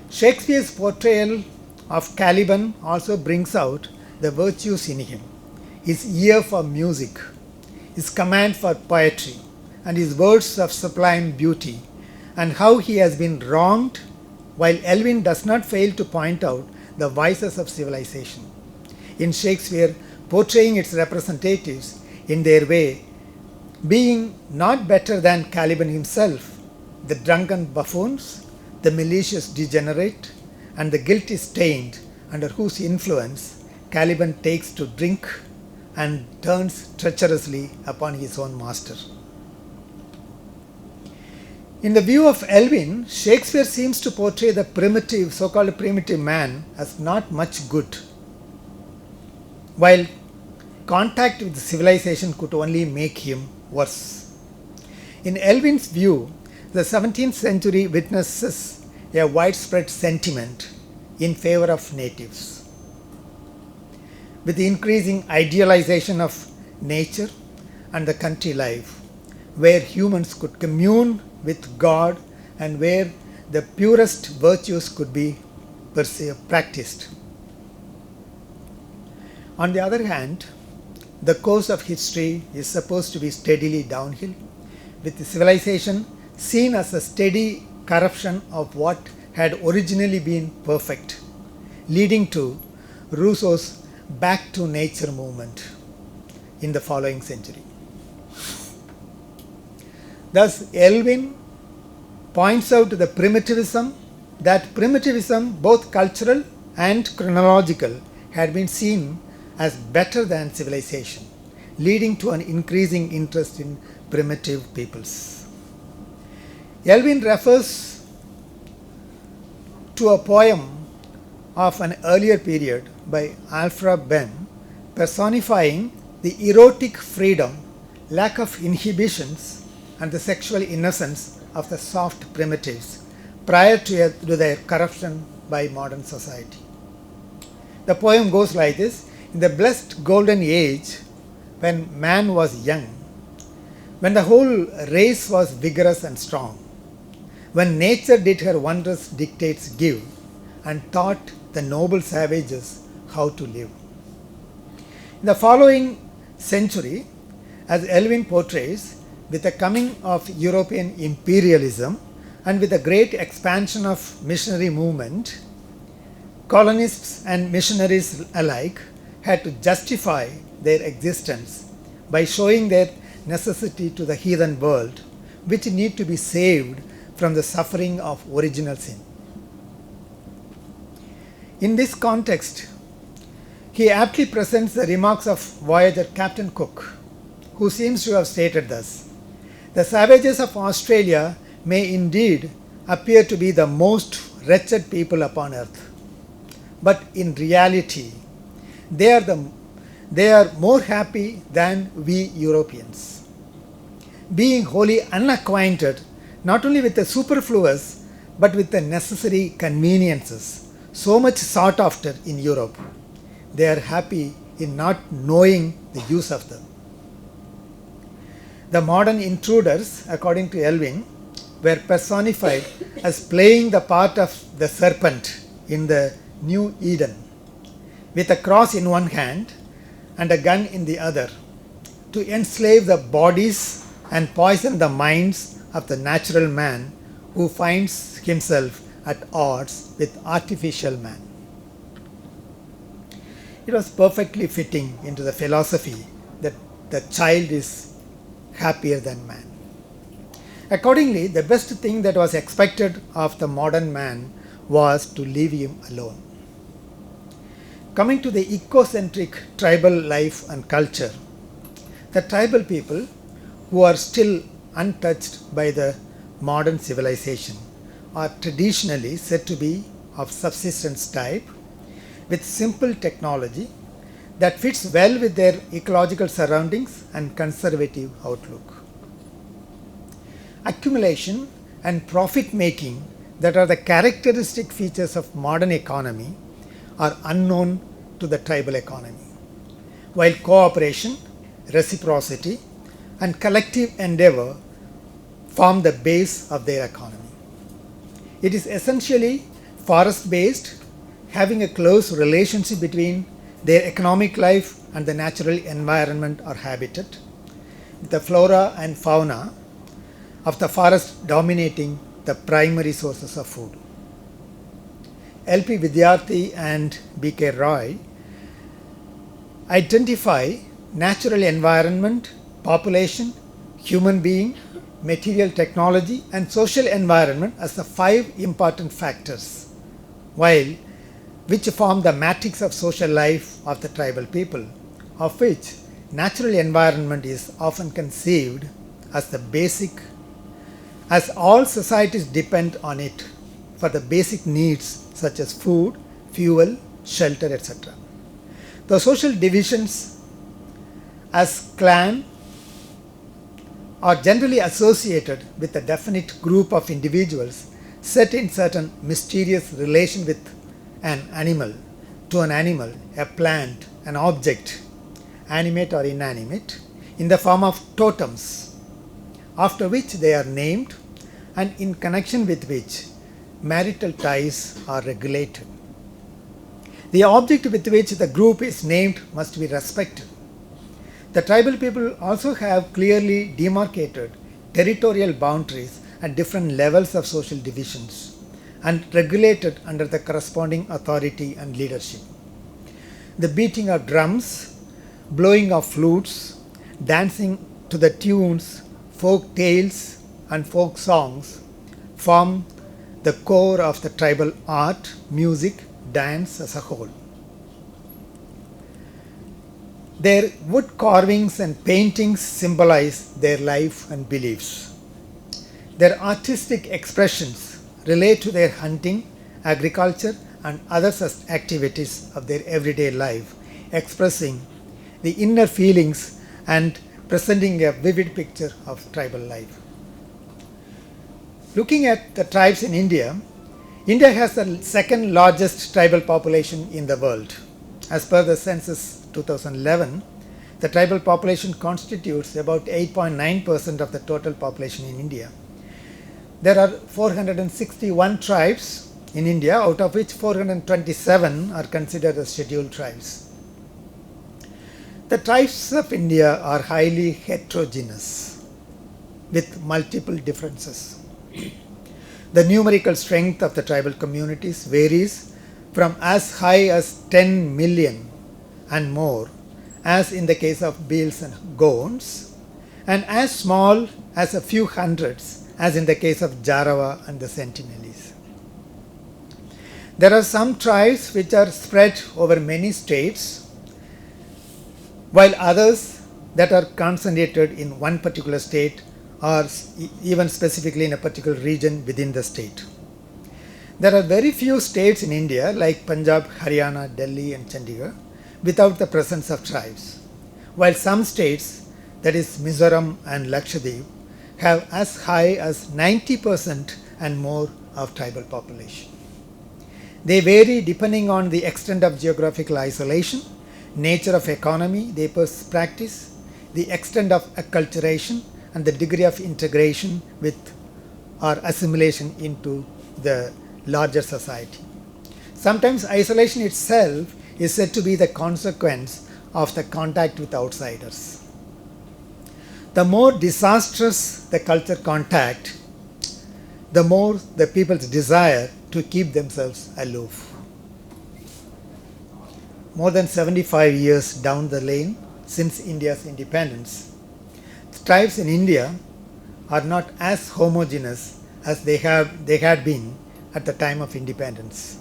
Shakespeare's portrayal of Caliban also brings out the virtues in him, his ear for music, his command for poetry, and his words of sublime beauty, and how he has been wronged, while Elvin does not fail to point out the vices of civilization, in Shakespeare portraying its representatives in their way, being not better than Caliban himself, the drunken buffoons, the malicious degenerate, and the guilty stained under whose influence Caliban takes to drink and turns treacherously upon his own master. In the view of Elvin, Shakespeare seems to portray the primitive, so-called primitive man as not much good, while contact with civilization could only make him worse. In Elvin's view, the 17th century witnesses a widespread sentiment in favor of natives. With the increasing idealization of nature and the country life, where humans could commune with God and where the purest virtues could be practiced. On the other hand, the course of history is supposed to be steadily downhill, with the civilization seen as a steady corruption of what had originally been perfect, leading to Rousseau's back to nature movement. in the following century. Thus, Elwin points out the primitivism, both cultural and chronological, had been seen as better than civilization, leading to an increasing interest in primitive peoples. Elwin refers to a poem of an earlier period by Alfred Ben, personifying the erotic freedom, lack of inhibitions, and the sexual innocence of the soft primitives prior to their corruption by modern society. The poem goes like this: in the blessed golden age, when man was young, when the whole race was vigorous and strong, when nature did her wondrous dictates give, and taught the noble savages how to live. In the following century, as Elwin portrays, with the coming of European imperialism and with the great expansion of missionary movement, colonists and missionaries alike had to justify their existence by showing their necessity to the heathen world, which need to be saved from the suffering of original sin. In this context, he aptly presents the remarks of voyager Captain Cook, who seems to have stated thus: "The savages of Australia may indeed appear to be the most wretched people upon earth, but in reality, they are more happy than we Europeans, being wholly unacquainted not only with the superfluous but with the necessary conveniences so much sought after in Europe. They are happy in not knowing the use of them." The modern intruders, according to Elwin, were personified as playing the part of the serpent in the New Eden, with a cross in one hand and a gun in the other, to enslave the bodies and poison the minds of the natural man who finds himself at odds with artificial man. It was perfectly fitting into the philosophy that the child is happier than man. Accordingly, the best thing that was expected of the modern man was to leave him alone. Coming to the ecocentric tribal life and culture, the tribal people, who are still untouched by the modern civilization, are traditionally said to be of subsistence type, with simple technology that fits well with their ecological surroundings and conservative outlook. Accumulation and profit making that are the characteristic features of modern economy are unknown to the tribal economy, while cooperation, reciprocity, and collective endeavor form the base of their economy. It is essentially forest-based, having a close relationship between their economic life and the natural environment or habitat, with the flora and fauna of the forest dominating the primary sources of food. L.P. Vidyarthi and B.K. Roy identify natural environment, population, human being, material technology, and social environment as the 5 important factors, which form the matrix of social life of the tribal people, of which natural environment is often conceived as the basic, as all societies depend on it for the basic needs such as food, fuel, shelter, etc. The social divisions as clan are generally associated with a definite group of individuals set in certain mysterious relation with an animal, a plant, an object, animate or inanimate, in the form of totems, after which they are named and in connection with which marital ties are regulated. The object with which the group is named must be respected. The tribal people also have clearly demarcated territorial boundaries at different levels of social divisions and regulated under the corresponding authority and leadership. The beating of drums, blowing of flutes, dancing to the tunes, folk tales and folk songs form the core of the tribal art, music, dance as a whole. Their wood carvings and paintings symbolize their life and beliefs. Their artistic expressions relate to their hunting, agriculture and other such activities of their everyday life, expressing the inner feelings and presenting a vivid picture of tribal life. Looking at the tribes in India, India has the second largest tribal population in the world. As per the census 2011, the tribal population constitutes about 8.9% of the total population in India. There are 461 tribes in India, out of which 427 are considered as scheduled tribes. The tribes of India are highly heterogeneous with multiple differences. The numerical strength of the tribal communities varies from as high as 10 million and more, as in the case of Bhils and Gonds, and as small as a few hundreds, as in the case of Jarawa and the Sentinelese. There are some tribes which are spread over many states, while others that are concentrated in one particular state or even specifically in a particular region within the state. There are very few states in India like Punjab, Haryana, Delhi and Chandigarh without the presence of tribes, while some states, that is Mizoram and Lakshadweep, have as high as 90% and more of tribal population. They vary depending on the extent of geographical isolation, nature of economy they practice, the extent of acculturation and the degree of integration with or assimilation into the larger society. Sometimes isolation itself is said to be the consequence of the contact with outsiders. The more disastrous the culture contact, the more the people's desire to keep themselves aloof. More than 75 years down the lane since India's independence, tribes in India are not as homogeneous as they had been at the time of independence,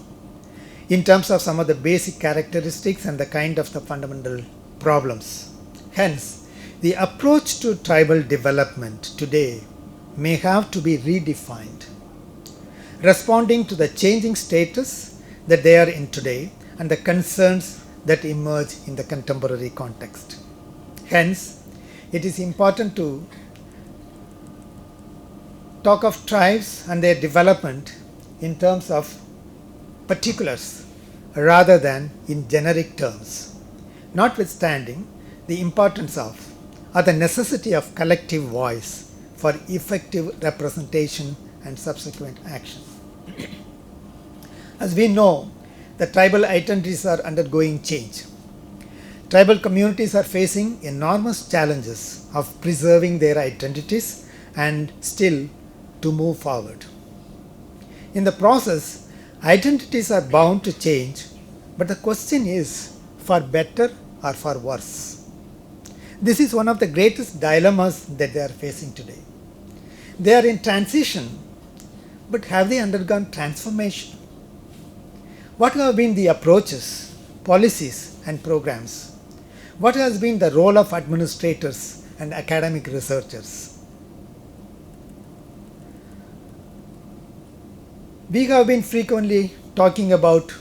in terms of some of the basic characteristics and the kind of the fundamental problems. Hence, the approach to tribal development today may have to be redefined, responding to the changing status that they are in today and the concerns that emerge in the contemporary context. Hence, it is important to talk of tribes and their development in terms of particulars rather than in generic terms, notwithstanding the importance of or the necessity of collective voice for effective representation and subsequent action. As we know, the tribal identities are undergoing change. Tribal communities are facing enormous challenges of preserving their identities and still to move forward. In the process, identities are bound to change, but the question is for better or for worse. This is one of the greatest dilemmas that they are facing today. They are in transition, but have they undergone transformation? What have been the approaches, policies and programs? What has been the role of administrators and academic researchers? We have been frequently talking about,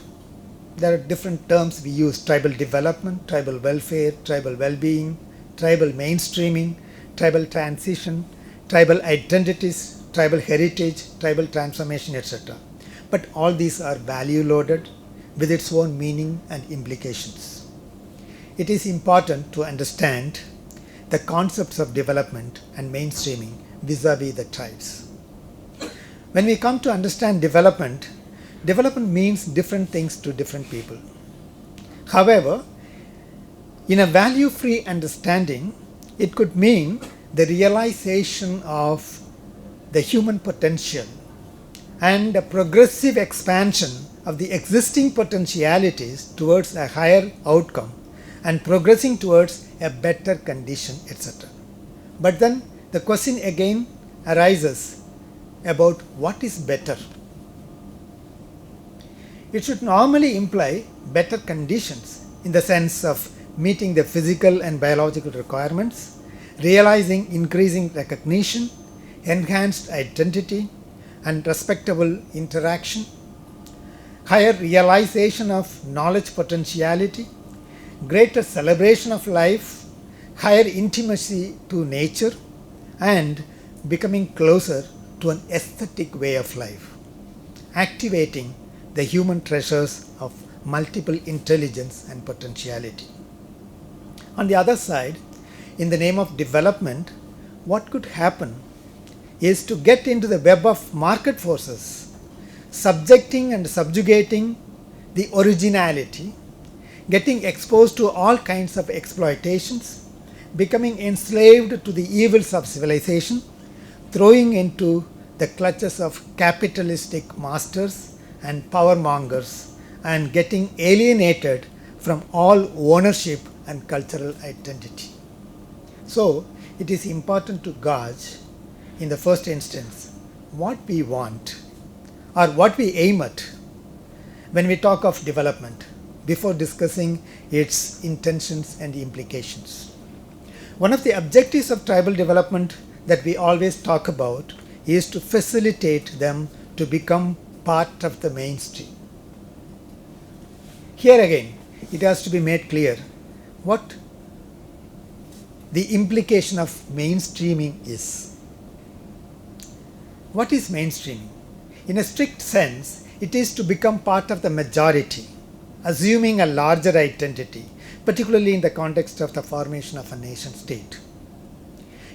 there are different terms we use: tribal development, tribal welfare, tribal well-being, tribal mainstreaming, tribal transition, tribal identities, tribal heritage, tribal transformation, etc. But all these are value loaded with its own meaning and implications. It is important to understand the concepts of development and mainstreaming vis-a-vis the tribes. When we come to understand development, development means different things to different people. However, in a value-free understanding, it could mean the realization of the human potential and a progressive expansion of the existing potentialities towards a higher outcome and progressing towards a better condition, etc. But then the question again arises about what is better. It should normally imply better conditions in the sense of meeting the physical and biological requirements, realizing increasing recognition, enhanced identity, and respectable interaction, higher realization of knowledge potentiality, greater celebration of life, higher intimacy to nature, and becoming closer to an aesthetic way of life, activating the human treasures of multiple intelligence and potentiality. On the other side, in the name of development, what could happen is to get into the web of market forces, subjecting and subjugating the originality, getting exposed to all kinds of exploitations, becoming enslaved to the evils of civilization, throwing into the clutches of capitalistic masters and power mongers, and getting alienated from all ownership and cultural identity. So, it is important to gauge in the first instance what we want or what we aim at when we talk of development before discussing its intentions and implications. One of the objectives of tribal development that we always talk about is to facilitate them to become part of the mainstream. Here again, it has to be made clear what the implication of mainstreaming is. What is mainstreaming? In a strict sense, it is to become part of the majority, assuming a larger identity, particularly in the context of the formation of a nation state.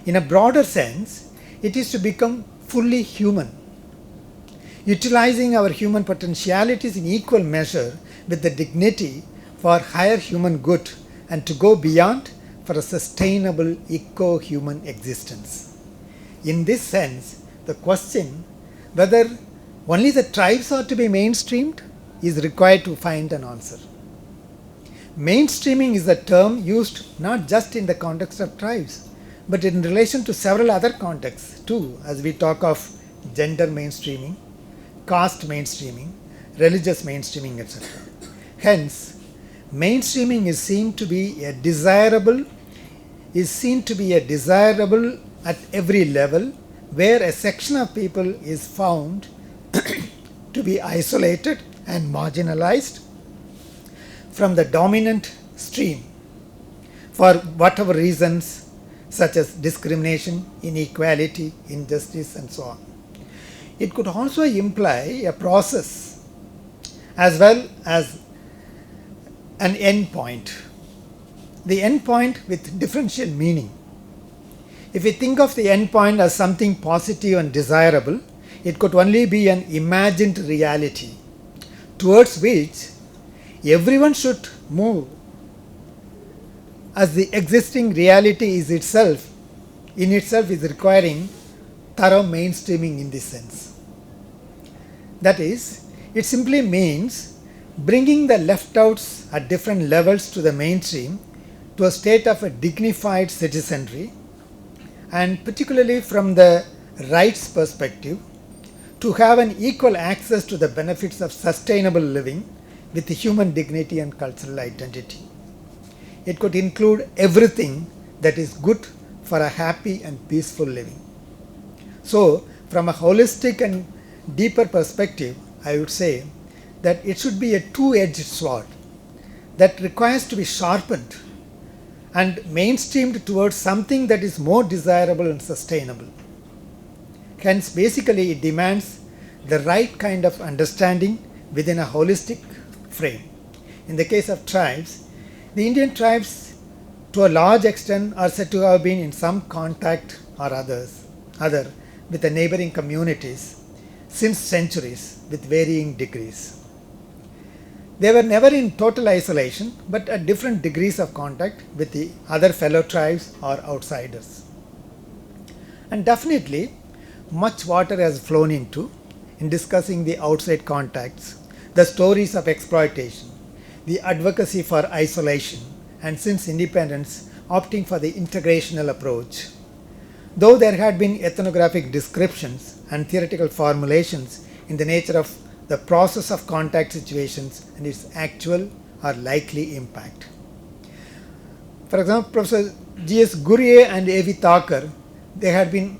In a broader sense, it is to become fully human, utilizing our human potentialities in equal measure with the dignity for higher human good and to go beyond for a sustainable eco-human existence. In this sense, the question whether only the tribes are to be mainstreamed is required to find an answer. Mainstreaming is a term used not just in the context of tribes, but in relation to several other contexts too, as we talk of gender mainstreaming, caste mainstreaming, religious mainstreaming, etc. Hence, mainstreaming is seen to be a desirable at every level where a section of people is found to be isolated and marginalized from the dominant stream for whatever reasons such as discrimination, inequality, injustice, and so on. It could also imply a process as well as an end point. The end point with differential meaning. If we think of the end point as something positive and desirable, it could only be an imagined reality towards which everyone should move, as the existing reality is in itself is requiring thorough mainstreaming in this sense. That is, it simply means bringing the left outs at different levels to the mainstream to a state of a dignified citizenry, and particularly from the rights perspective, to have an equal access to the benefits of sustainable living with human dignity and cultural identity. It could include everything that is good for a happy and peaceful living. So, from a holistic and deeper perspective, I would say that it should be a two-edged sword that requires to be sharpened and mainstreamed towards something that is more desirable and sustainable. Hence, basically, it demands the right kind of understanding within a holistic frame. In the case of tribes, the Indian tribes to a large extent are said to have been in some contact or other with the neighboring communities since centuries with varying degrees. They were never in total isolation, but at different degrees of contact with the other fellow tribes or outsiders. And definitely, much water has flown in discussing the outside contacts, the stories of exploitation, the advocacy for isolation, and since independence opting for the integrational approach. Though there had been ethnographic descriptions and theoretical formulations in the nature of the process of contact situations and its actual or likely impact. For example, Professor G.S. Gurye and A.V. Thakur, they had been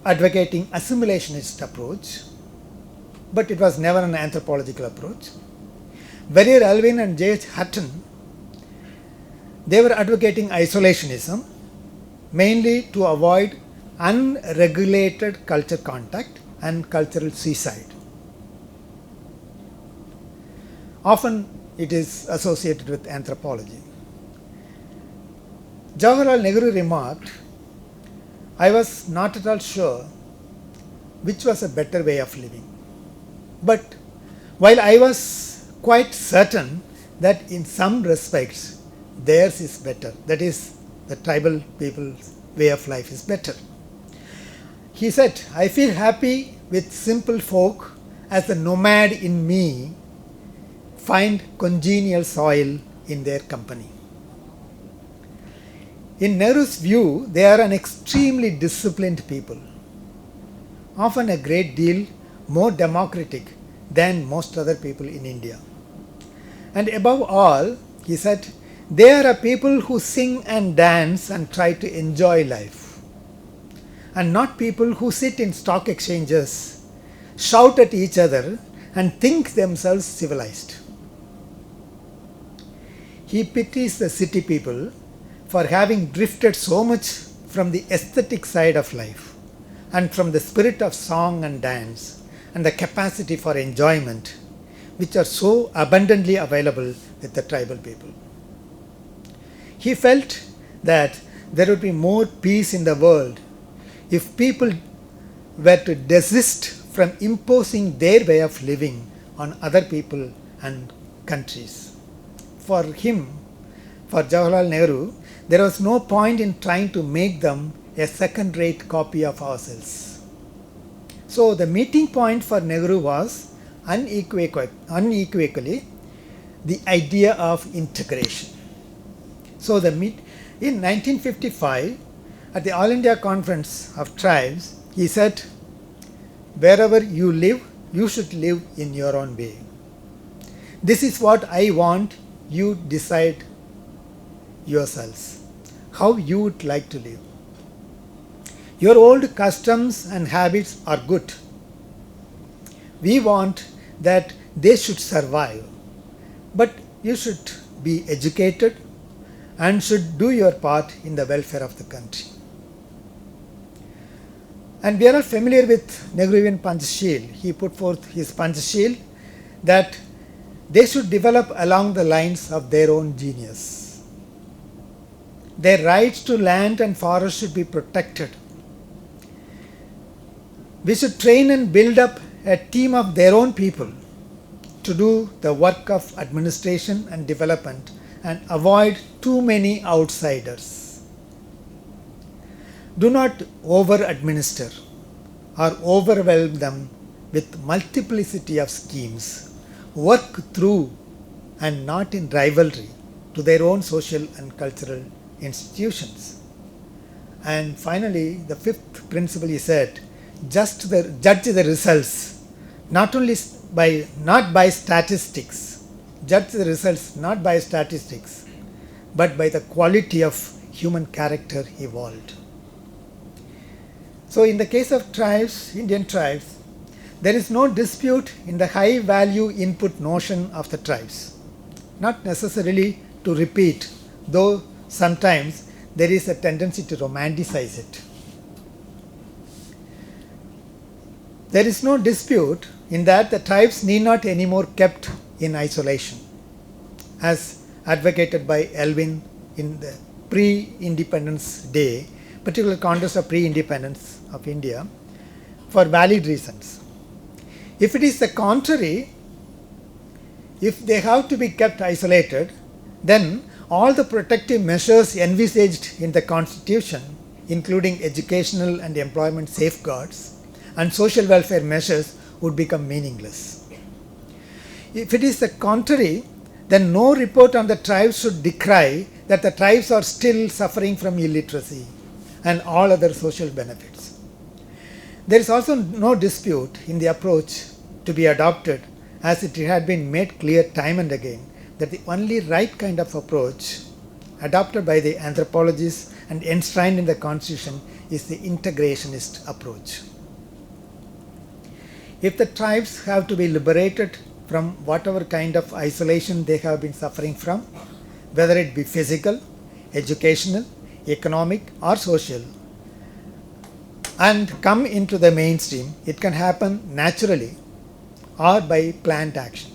advocating assimilationist approach, but it was never an anthropological approach. Verrier Alvin and J.H. Hutton, they were advocating isolationism, mainly to avoid unregulated culture contact and cultural suicide. Often it is associated with anthropology. Jawaharlal Nehru remarked, "I was not at all sure which was a better way of living. But while I was quite certain that in some respects theirs is better, that is, the tribal people's way of life is better." He said, "I feel happy with simple folk as the nomad in me find congenial soil in their company." In Nehru's view, they are an extremely disciplined people, often a great deal more democratic than most other people in India. And above all, he said, they are a people who sing and dance and try to enjoy life, and not people who sit in stock exchanges, shout at each other, and think themselves civilized. He pities the city people for having drifted so much from the aesthetic side of life and from the spirit of song and dance and the capacity for enjoyment, which are so abundantly available with the tribal people. He felt that there would be more peace in the world if people were to desist from imposing their way of living on other people and countries. For him, for Jawaharlal Nehru, there was no point in trying to make them a second-rate copy of ourselves. So the meeting point for Nehru was unequivocally the idea of integration. So in 1955, at the All India Conference of Tribes, he said, "Wherever you live, you should live in your own way. This is what I want, you decide yourselves how you would like to live. Your old customs and habits are good. We want that they should survive, but you should be educated and should do your part in the welfare of the country." And we are all familiar with Nehruvian Panchashil. He put forth his Panchashil that they should develop along the lines of their own genius. Their rights to land and forest should be protected. We should train and build up a team of their own people to do the work of administration and development and avoid too many outsiders. Do not over-administer or overwhelm them with multiplicity of schemes. Work through and not in rivalry to their own social and cultural institutions. And finally, the fifth principle, he said, judge the results not by statistics. Judge the results not by statistics, but by the quality of human character evolved. So in the case of tribes, Indian tribes, there is no dispute in the high value input notion of the tribes. Not necessarily to repeat, though sometimes there is a tendency to romanticize it. There is no dispute in that the tribes need not anymore kept in isolation, as advocated by Elvin in the pre-independence day, particular context of pre-independence of India, for valid reasons. If it is the contrary, if they have to be kept isolated, then all the protective measures envisaged in the Constitution, including educational and employment safeguards and social welfare measures, would become meaningless. If it is the contrary, then no report on the tribes should decry that the tribes are still suffering from illiteracy and all other social benefits. There is also no dispute in the approach to be adopted, as it had been made clear time and again that the only right kind of approach adopted by the anthropologists and enshrined in the Constitution is the integrationist approach. If the tribes have to be liberated from whatever kind of isolation they have been suffering from, whether it be physical, educational, economic or social, and come into the mainstream, it can happen naturally or by planned action.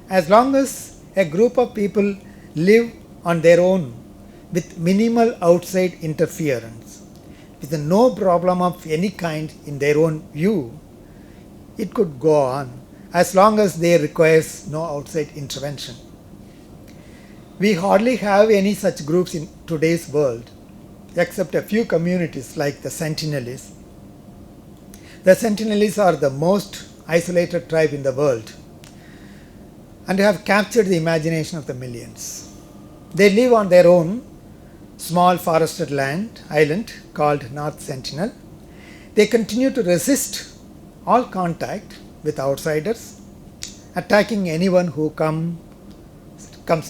As long as a group of people live on their own with minimal outside interference, with no problem of any kind in their own view, it could go on as long as there requires no outside intervention. We hardly have any such groups in today's world, except a few communities like the Sentinelese. The Sentinelese are the most isolated tribe in the world and have captured the imagination of the millions. They live on their own small forested island called North Sentinel. They continue to resist all contact with outsiders, attacking anyone who comes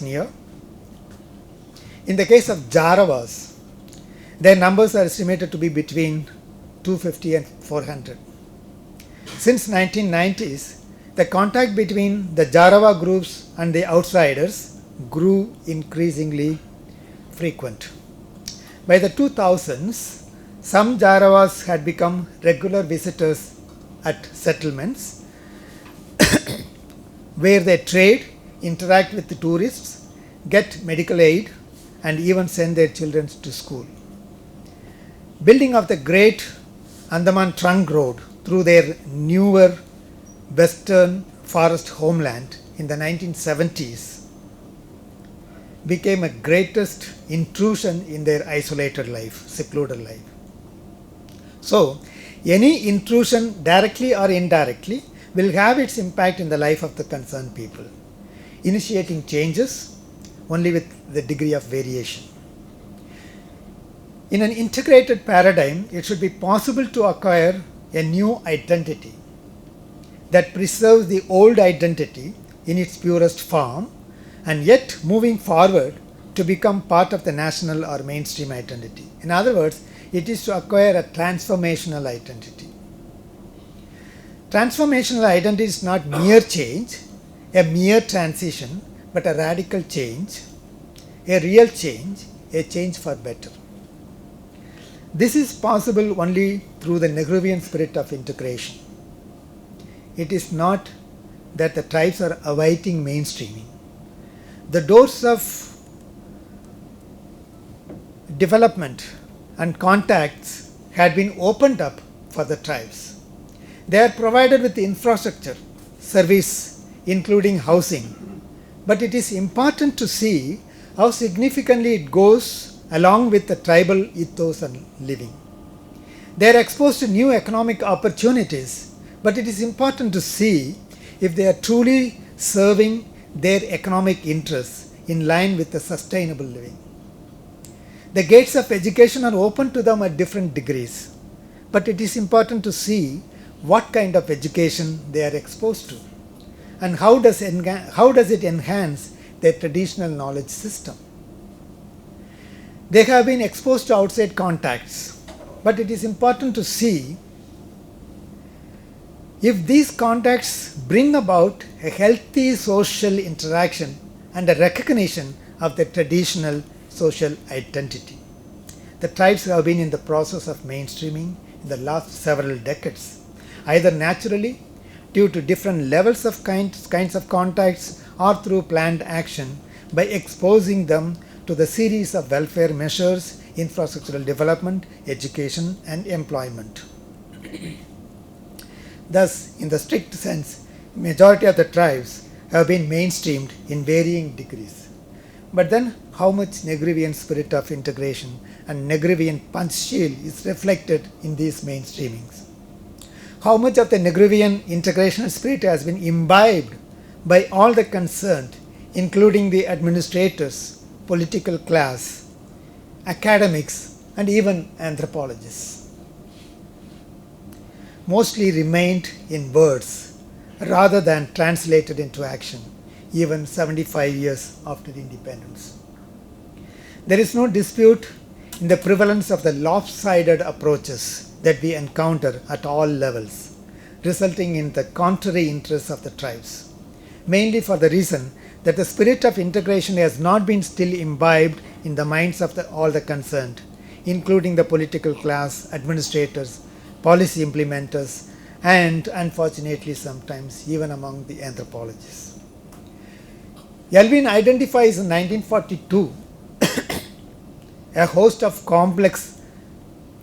near. In the case of Jarawas, their numbers are estimated to be between 250 and 400. Since 1990s, the contact between the Jarawa groups and the outsiders grew increasingly frequent. By the 2000s, some Jarawas had become regular visitors at settlements where they trade, interact with the tourists, get medical aid, and even send their children to school. Building of the Great Andaman Trunk Road through their newer western forest homeland in the 1970s became a greatest intrusion in their isolated life, secluded life. So, any intrusion, directly or indirectly, will have its impact in the life of the concerned people, initiating changes only with the degree of variation. In an integrated paradigm, it should be possible to acquire a new identity that preserves the old identity in its purest form, and yet moving forward to become part of the national or mainstream identity. In other words, it is to acquire a transformational identity. Transformational identity is not mere change, a mere transition, but a radical change, a real change, a change for better. This is possible only through the Nehruvian spirit of integration. It is not that the tribes are awaiting mainstreaming. The doors of development and contacts had been opened up for the tribes. They are provided with infrastructure, service, including housing. But it is important to see how significantly it goes along with the tribal ethos and living. They are exposed to new economic opportunities, but it is important to see if they are truly serving their economic interests in line with the sustainable living. The gates of education are open to them at different degrees, but it is important to see what kind of education they are exposed to and how does it enhance their traditional knowledge system. They have been exposed to outside contacts, but it is important to see if these contacts bring about a healthy social interaction and a recognition of the traditional social identity. The tribes have been in the process of mainstreaming in the last several decades, either naturally due to different levels of kinds of contacts or through planned action by exposing them to the series of welfare measures, infrastructural development, education and employment. Thus, in the strict sense, majority of the tribes have been mainstreamed in varying degrees. But then, how much Nehruvian spirit of integration and Nehruvian Panchsheel is reflected in these mainstreamings? How much of the Nehruvian integrational spirit has been imbibed by all the concerned, including the administrators, political class, academics, and even anthropologists, mostly remained in words rather than translated into action, even 75 years after independence. There is no dispute in the prevalence of the lopsided approaches that we encounter at all levels, resulting in the contrary interests of the tribes, mainly for the reason that the spirit of integration has not been still imbibed in the minds of all the concerned, including the political class, administrators, policy implementers, and unfortunately sometimes even among the anthropologists. Elvin identifies in 1942 a host of complex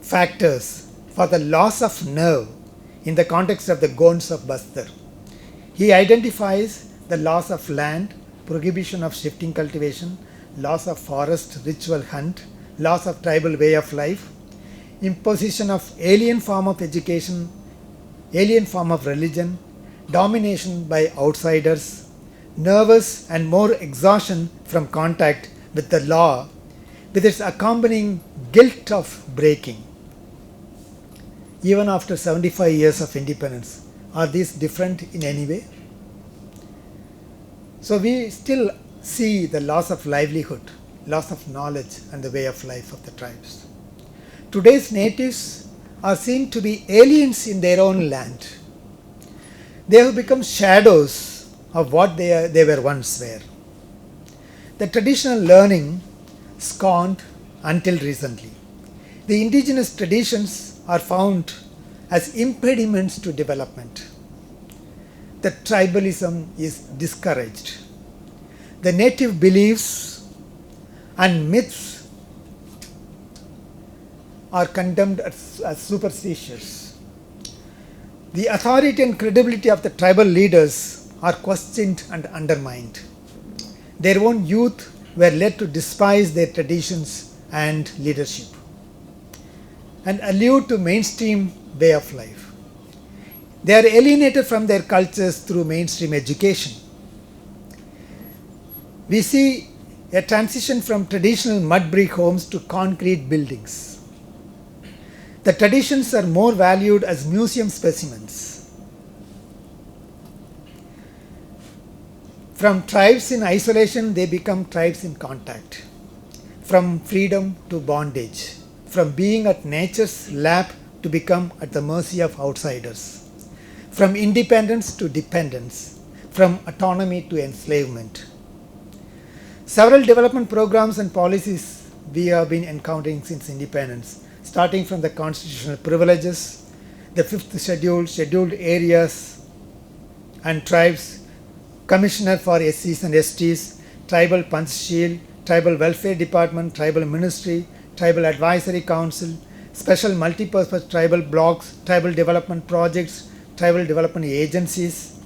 factors for the loss of nerve in the context of the Gonds of Bastar. He identifies the loss of land, prohibition of shifting cultivation, loss of forest ritual hunt, loss of tribal way of life, imposition of alien form of education, alien form of religion, domination by outsiders, nervous and more exhaustion from contact with the law, with its accompanying guilt of breaking. Even after 75 years of independence, are these different in any way? So we still see the loss of livelihood, loss of knowledge and the way of life of the tribes. Today's natives are seen to be aliens in their own land. They have become shadows of what they were once were. The traditional learning scorned until recently. The indigenous traditions are found as impediments to development. The tribalism is discouraged. The native beliefs and myths are condemned as superstitious. The authority and credibility of the tribal leaders are questioned and undermined. Their own youth were led to despise their traditions and leadership and allude to mainstream way of life. They are alienated from their cultures through mainstream education. We see a transition from traditional mud brick homes to concrete buildings. The traditions are more valued as museum specimens. From tribes in isolation, they become tribes in contact. From freedom to bondage. From being at nature's lap to become at the mercy of outsiders. From independence to dependence. From autonomy to enslavement. Several development programs and policies we have been encountering since independence, starting from the constitutional privileges, the 5th schedule, scheduled areas and tribes, Commissioner for SCs and STs, Tribal Panchsheel, Tribal Welfare Department, Tribal Ministry, Tribal Advisory Council, Special Multipurpose Tribal Blocks, Tribal Development Projects, Tribal Development Agencies,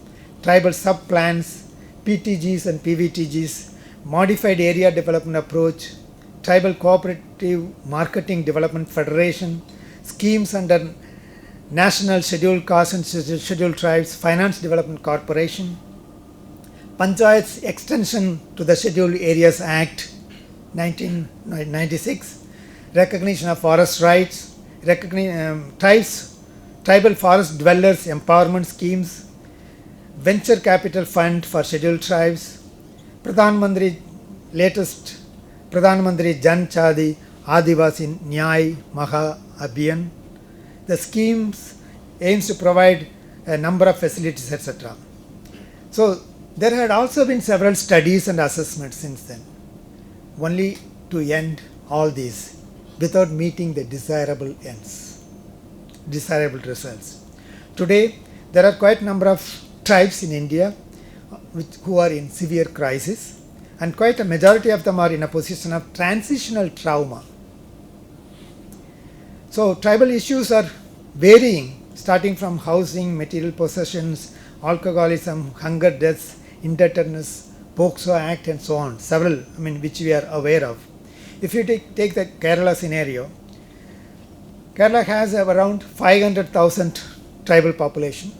Tribal Sub-Plans, PTGs and PVTGs, Modified Area Development Approach, Tribal Cooperative Marketing Development Federation, schemes under National Scheduled Castes and Scheduled Tribes Finance Development Corporation, Panchayat's extension to the Scheduled Areas Act 1996, recognition of forest rights, tribal forest dwellers empowerment schemes, venture capital fund for scheduled tribes, latest Pradhan Mantri Jan Chadi Adivasi Nyay Maha Abhiyan. The schemes aims to provide a number of facilities, etc. So there had also been several studies and assessments since then, only to end all these without meeting the desirable ends, desirable results. Today, there are quite a number of tribes in India who are in severe crisis, and quite a majority of them are in a position of transitional trauma. So, tribal issues are varying, starting from housing, material possessions, alcoholism, hunger deaths, indebtedness, POCSO Act and so on, several, which we are aware of. If you take the Kerala scenario, Kerala has around 500,000 tribal population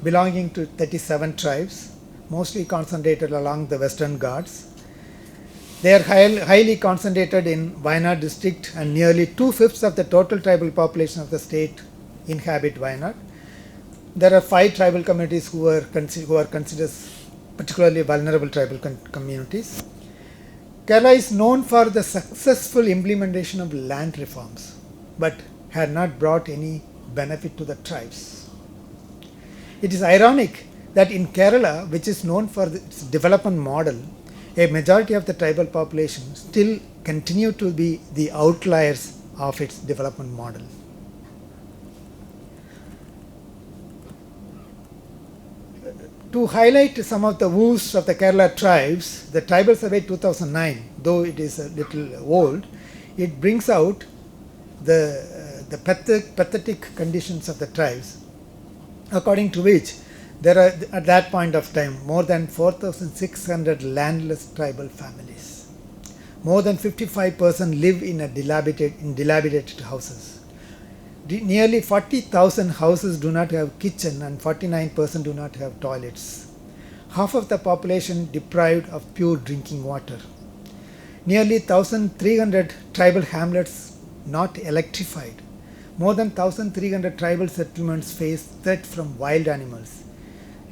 belonging to 37 tribes, mostly concentrated along the Western Ghats. They are highly concentrated in Wayanad district, and nearly 2/5 of the total tribal population of the state inhabit Wayanad. There are 5 tribal communities who are considered particularly vulnerable tribal communities. Kerala is known for the successful implementation of land reforms, but had not brought any benefit to the tribes. It is ironic that in Kerala, which is known for its development model, a majority of the tribal population still continue to be the outliers of its development model. To highlight some of the woes of the Kerala tribes, the Tribal Survey 2009, though it is a little old, it brings out the pathetic conditions of the tribes, according to which there are at that point of time more than 4,600 landless tribal families. More than 55% live in dilapidated houses. Nearly 40,000 houses do not have kitchen and 49% do not have toilets. Half of the population deprived of pure drinking water. Nearly 1,300 tribal hamlets not electrified. More than 1,300 tribal settlements face threat from wild animals.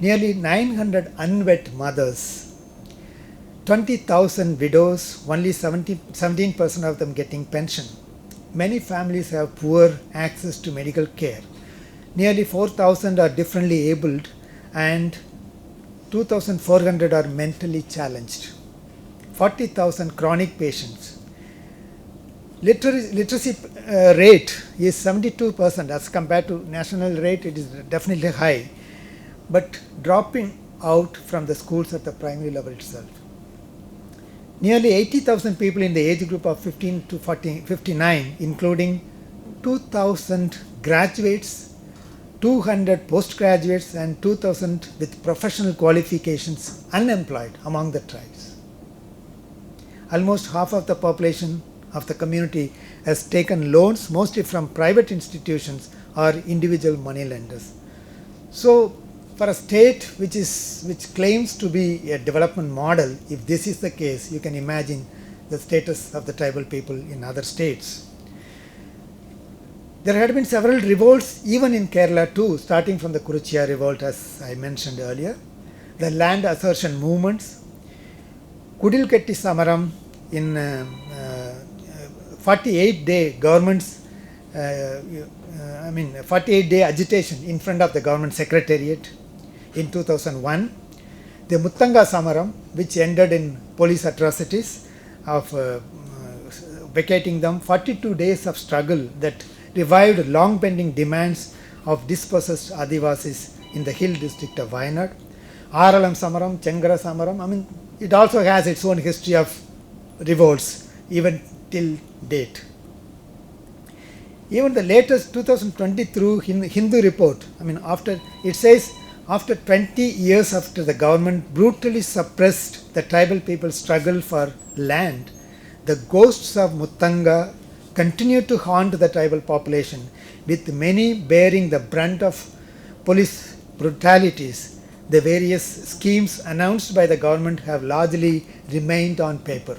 Nearly 900 unwed mothers. 20,000 widows, only 17% of them getting pension. Many families have poor access to medical care. Nearly 4,000 are differently abled and 2,400 are mentally challenged. 40,000 chronic patients. Literacy rate is 72% as compared to national rate. It is definitely high, but dropping out from the schools at the primary level itself. Nearly 80,000 people in the age group of 15 to 59, including 2,000 graduates, 200 postgraduates, and 2,000 with professional qualifications unemployed among the tribes. Almost half of the population of the community has taken loans, mostly from private institutions or individual money lenders. So, for a state which claims to be a development model, if this is the case, you can imagine the status of the tribal people in other states. There had been several revolts even in Kerala too, starting from the Kuruchiya revolt, as I mentioned earlier, the land assertion movements, Kudilketti Samaram in 48-day government's 48-day agitation in front of the government secretariat in 2001, the Muttanga Samaram, which ended in police atrocities of vacating them, 42 days of struggle that revived long pending demands of dispossessed Adivasis in the hill district of Wayanad, Aralam Samaram, Chengara Samaram. It also has its own history of revolts even till date. Even the latest 2023 Hindu report, it says after 20 years after the government brutally suppressed the tribal people's struggle for land, the ghosts of Muttanga continue to haunt the tribal population, with many bearing the brunt of police brutalities. The various schemes announced by the government have largely remained on paper.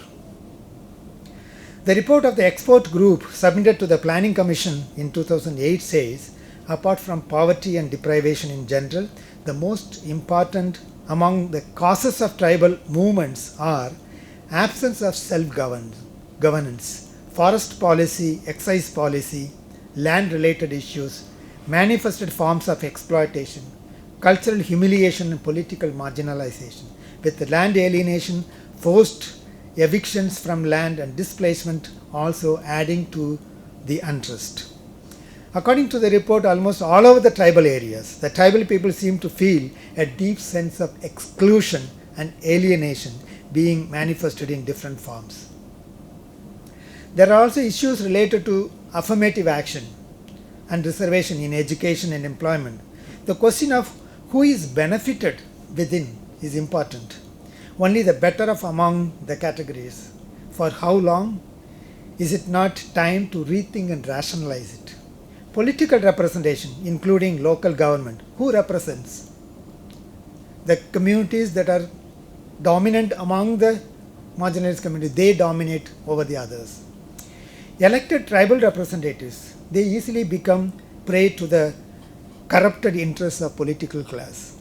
The report of the expert group submitted to the Planning Commission in 2008 says, apart from poverty and deprivation in general, the most important among the causes of tribal movements are absence of self-governance, forest policy, excise policy, land-related issues, manifested forms of exploitation, cultural humiliation and political marginalization, with land alienation, forced evictions from land and displacement also adding to the unrest. According to the report, almost all over the tribal areas, the tribal people seem to feel a deep sense of exclusion and alienation being manifested in different forms. There are also issues related to affirmative action and reservation in education and employment. The question of who is benefited within is important. Only the better of among the categories. For how long? Is it not time to rethink and rationalize it? Political representation, including local government, who represents? the communities that are dominant among the marginalized communities, they dominate over the others. Elected tribal representatives, they easily become prey to the corrupted interests of political class.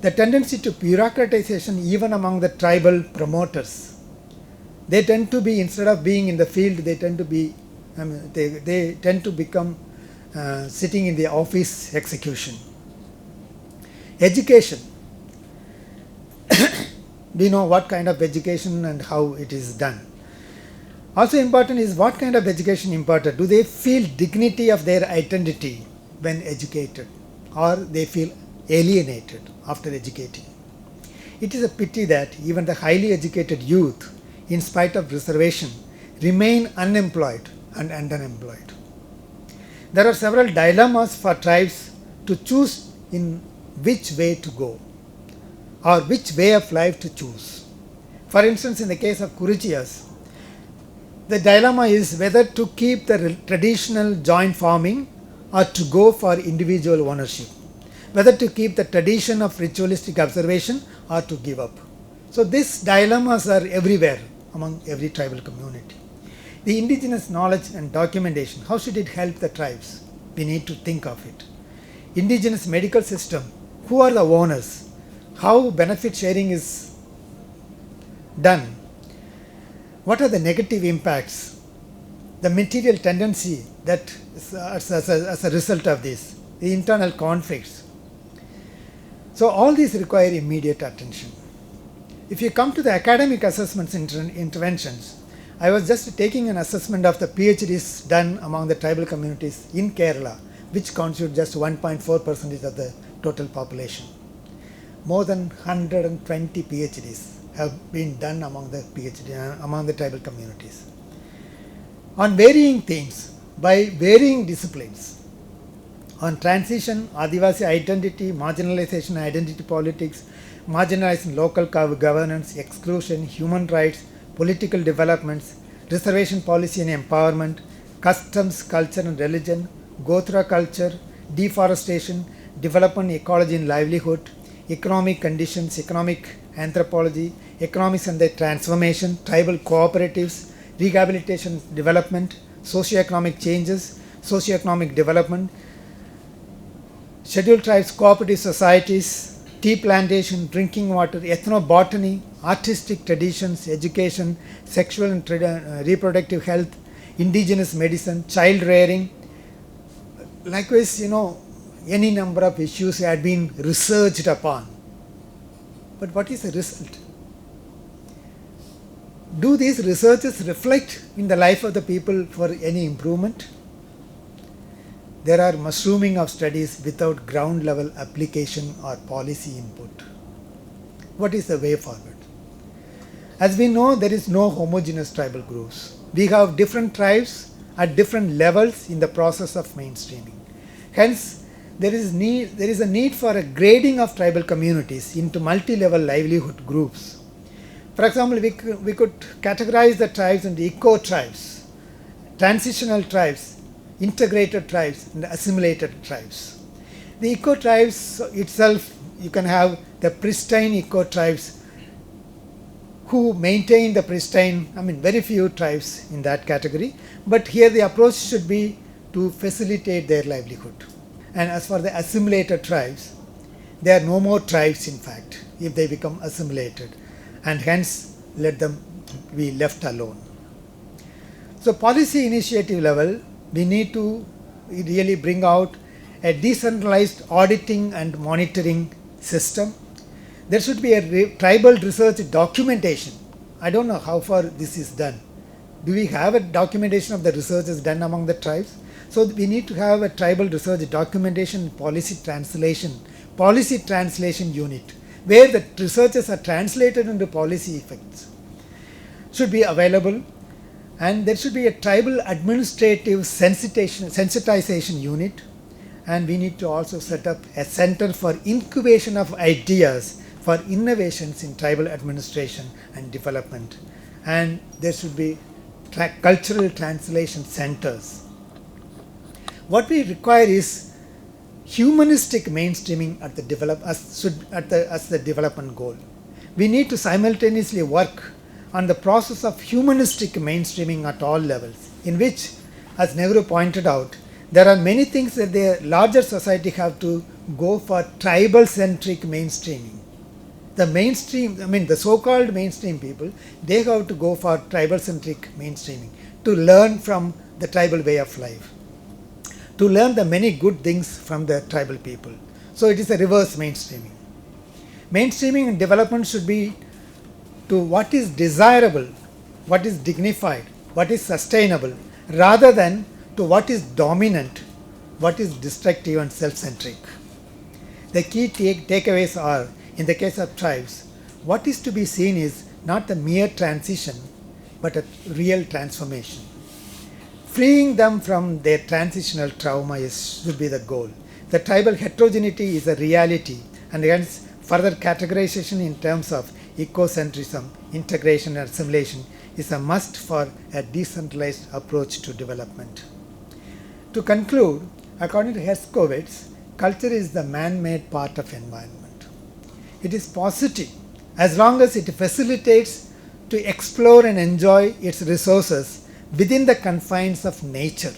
The tendency to bureaucratization even among the tribal promoters, they tend to be, instead of being in the field, they tend to be, they tend to become sitting in the office execution. Education. We know what kind of education and how it is done. Also important is what kind of education imparted. Do they feel dignity of their identity when educated, or they feel alienated after educating? It is a pity that even the highly educated youth, in spite of reservation, remain unemployed and underemployed. There are several dilemmas for tribes to choose in which way to go, or which way of life to choose. For instance, in the case of Kurichiyas, the dilemma is whether to keep the traditional joint farming or to go for individual ownership, whether to keep the tradition of ritualistic observation or to give up. So these dilemmas are everywhere among every tribal community. The indigenous knowledge and documentation, how should it help the tribes? We need to think of it. Indigenous medical system, who are the owners? How benefit sharing is done? What are the negative impacts? The material tendency that as a result of this, the internal conflicts. So all these require immediate attention. If you come to the academic assessments interventions, I was just taking an assessment of the PhDs done among the tribal communities in Kerala, which constitute just 1.4% of the total population. More than 120 PhDs have been done among the tribal communities on varying themes by varying disciplines, on transition, Adivasi identity, marginalization, identity politics, marginalized local governance, exclusion, human rights, political developments, reservation policy and empowerment, customs, culture and religion, Gotra culture, deforestation, development, ecology and livelihood, economic conditions, economic anthropology, economics and their transformation, tribal cooperatives, rehabilitation development, socioeconomic changes, socioeconomic development, scheduled tribes cooperative societies, tea plantation, drinking water, ethnobotany, artistic traditions, education, sexual and reproductive health, indigenous medicine, child rearing. Likewise, any number of issues had been researched upon. But what is the result? Do these researches reflect in the life of the people for any improvement? There are mushrooming of studies without ground level application or policy input. What is the way forward? As we know, there is no homogeneous tribal groups. We have different tribes at different levels in the process of mainstreaming. Hence, there is a need for a grading of tribal communities into multi-level livelihood groups. For example, we could categorize the tribes into eco-tribes, transitional tribes, integrated tribes, and assimilated tribes. The eco-tribes itself, you can have the pristine eco-tribes who maintain the pristine, very few tribes in that category, but here the approach should be to facilitate their livelihood. And as for the assimilated tribes, there are no more tribes in fact if they become assimilated, and hence let them be left alone. So policy initiative level, we need to really bring out a decentralized auditing and monitoring system. There should be a tribal research documentation. I don't know how far this is done. Do we have a documentation of the researches done among the tribes? So we need to have a tribal research documentation policy translation unit where the researches are translated into policy effects. Should be available, and there should be a tribal administrative sensitization unit, and we need to also set up a center for incubation of ideas for innovations in tribal administration and development, and there should be cultural translation centers. What we require is humanistic mainstreaming at the as the development goal. We need to simultaneously work on the process of humanistic mainstreaming at all levels, in which, as Nehru pointed out, there are many things that the larger society have to go for tribal-centric mainstreaming. The so-called mainstream people, they have to go for tribal-centric mainstreaming to learn from the tribal way of life, to learn the many good things from the tribal people. So it is a reverse mainstreaming. Mainstreaming and development should be to what is desirable, what is dignified, what is sustainable, rather than to what is dominant, what is destructive and self-centric. The key takeaways are, in the case of tribes, what is to be seen is not the mere transition, but a real transformation. Freeing them from their transitional trauma should be the goal. The tribal heterogeneity is a reality, and hence further categorization in terms of ecocentrism, integration and assimilation is a must for a decentralized approach to development. To conclude, according to Herskovits, culture is the man-made part of environment. It is positive as long as it facilitates to explore and enjoy its resources within the confines of nature,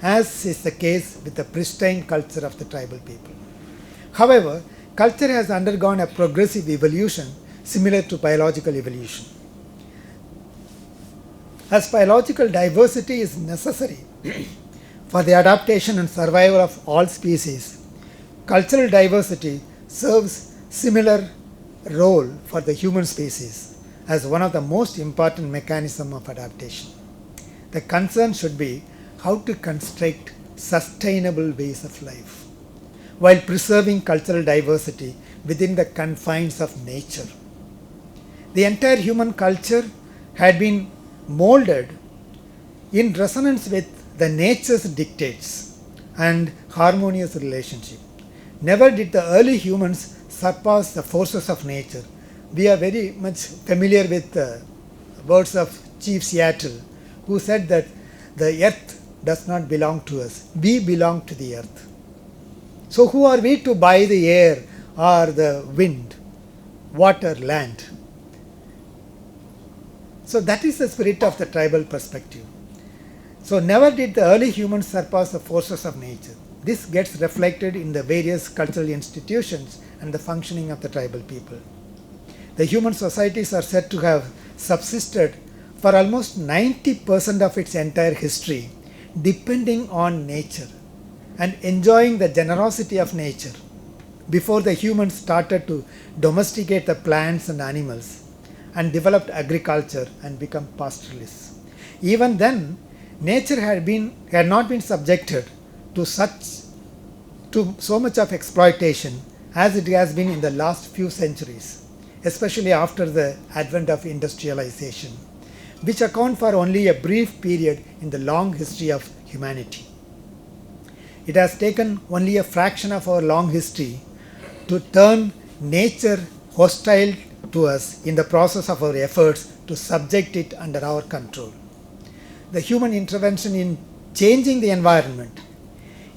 as is the case with the pristine culture of the tribal people. However, culture has undergone a progressive evolution similar to biological evolution. As biological diversity is necessary for the adaptation and survival of all species, cultural diversity serves similar role for the human species as one of the most important mechanisms of adaptation. The concern should be how to construct sustainable ways of life while preserving cultural diversity within the confines of nature. The entire human culture had been molded in resonance with the nature's dictates and harmonious relationship. Never did the early humans surpass the forces of nature. We are very much familiar with the words of Chief Seattle, who said that the earth does not belong to us. We belong to the earth. So who are we to buy the air or the wind, water, land? So that is the spirit of the tribal perspective. So never did the early humans surpass the forces of nature. This gets reflected in the various cultural institutions and the functioning of the tribal people. The human societies are said to have subsisted for almost 90% of its entire history, depending on nature and enjoying the generosity of nature before the humans started to domesticate the plants and animals and developed agriculture and become pastoralists. Even then, nature had not been subjected to so much of exploitation as it has been in the last few centuries, especially after the advent of industrialization, which account for only a brief period in the long history of humanity. It has taken only a fraction of our long history to turn nature hostile to us in the process of our efforts to subject it under our control. The human intervention in changing the environment,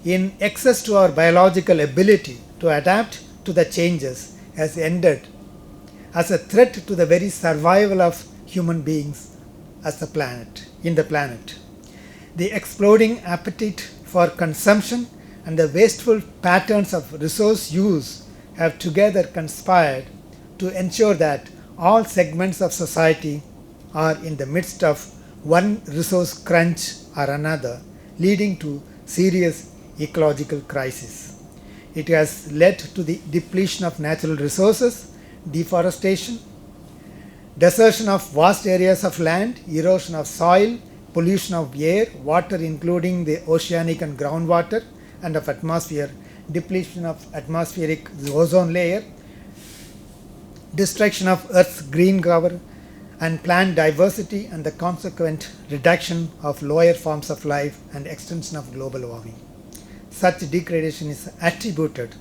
in excess to our biological ability to adapt to the changes, has ended as a threat to the very survival of human beings as the planet. The exploding appetite for consumption and the wasteful patterns of resource use have together conspired to ensure that all segments of society are in the midst of one resource crunch or another, leading to serious ecological crisis. It has led to the depletion of natural resources, deforestation, desertion of vast areas of land, erosion of soil, pollution of air, water including the oceanic and groundwater and of atmosphere, depletion of atmospheric ozone layer, destruction of Earth's green cover and plant diversity, and the consequent reduction of lower forms of life and extension of global warming. Such degradation is attributed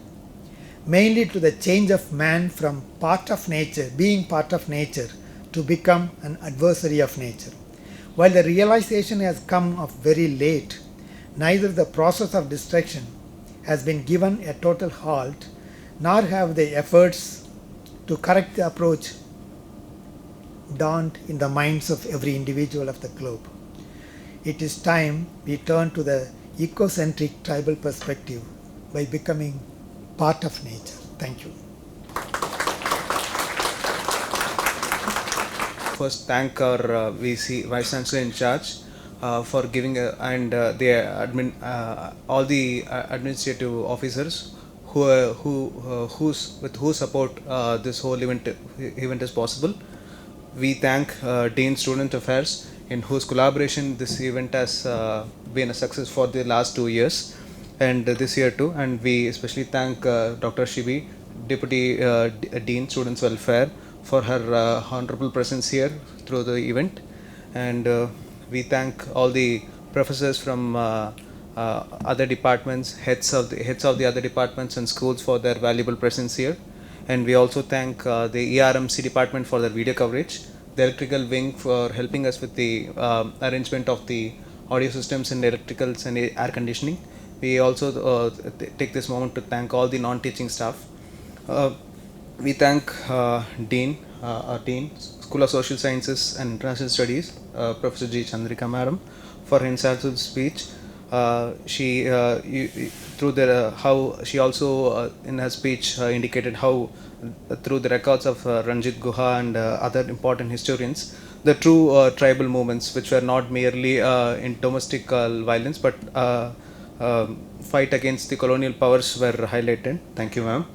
mainly to the change of man from being part of nature, to become an adversary of nature. While the realization has come of very late, neither the process of destruction has been given a total halt, nor have the efforts to correct the approach dawned in the minds of every individual of the globe. It is time we turn to the ecocentric tribal perspective by becoming part of nature. Thank you. First, thank our VC, Vice Chancellor in charge, for giving all the administrative officers with whose support this whole event is possible. We thank Dean Student Affairs, in whose collaboration this event has been a success for the last 2 years and this year too. And we especially thank Dr. Shibi, Deputy Dean Students Welfare, for her honorable presence here through the event. And we thank all the professors from other departments, heads of the other departments and schools for their valuable presence here. And we also thank the ERMC department for their video coverage, the electrical wing for helping us with the arrangement of the audio systems and electricals and air conditioning. We also take this moment to thank all the non-teaching staff. We thank our Dean, School of Social Sciences and International Studies, Professor G. Chandrika Madam, for her insightful speech. She also in her speech indicated how through the records of Ranjit Guha and other important historians, the true tribal movements, which were not merely in domestic violence but fight against the colonial powers, were highlighted. Thank you, ma'am.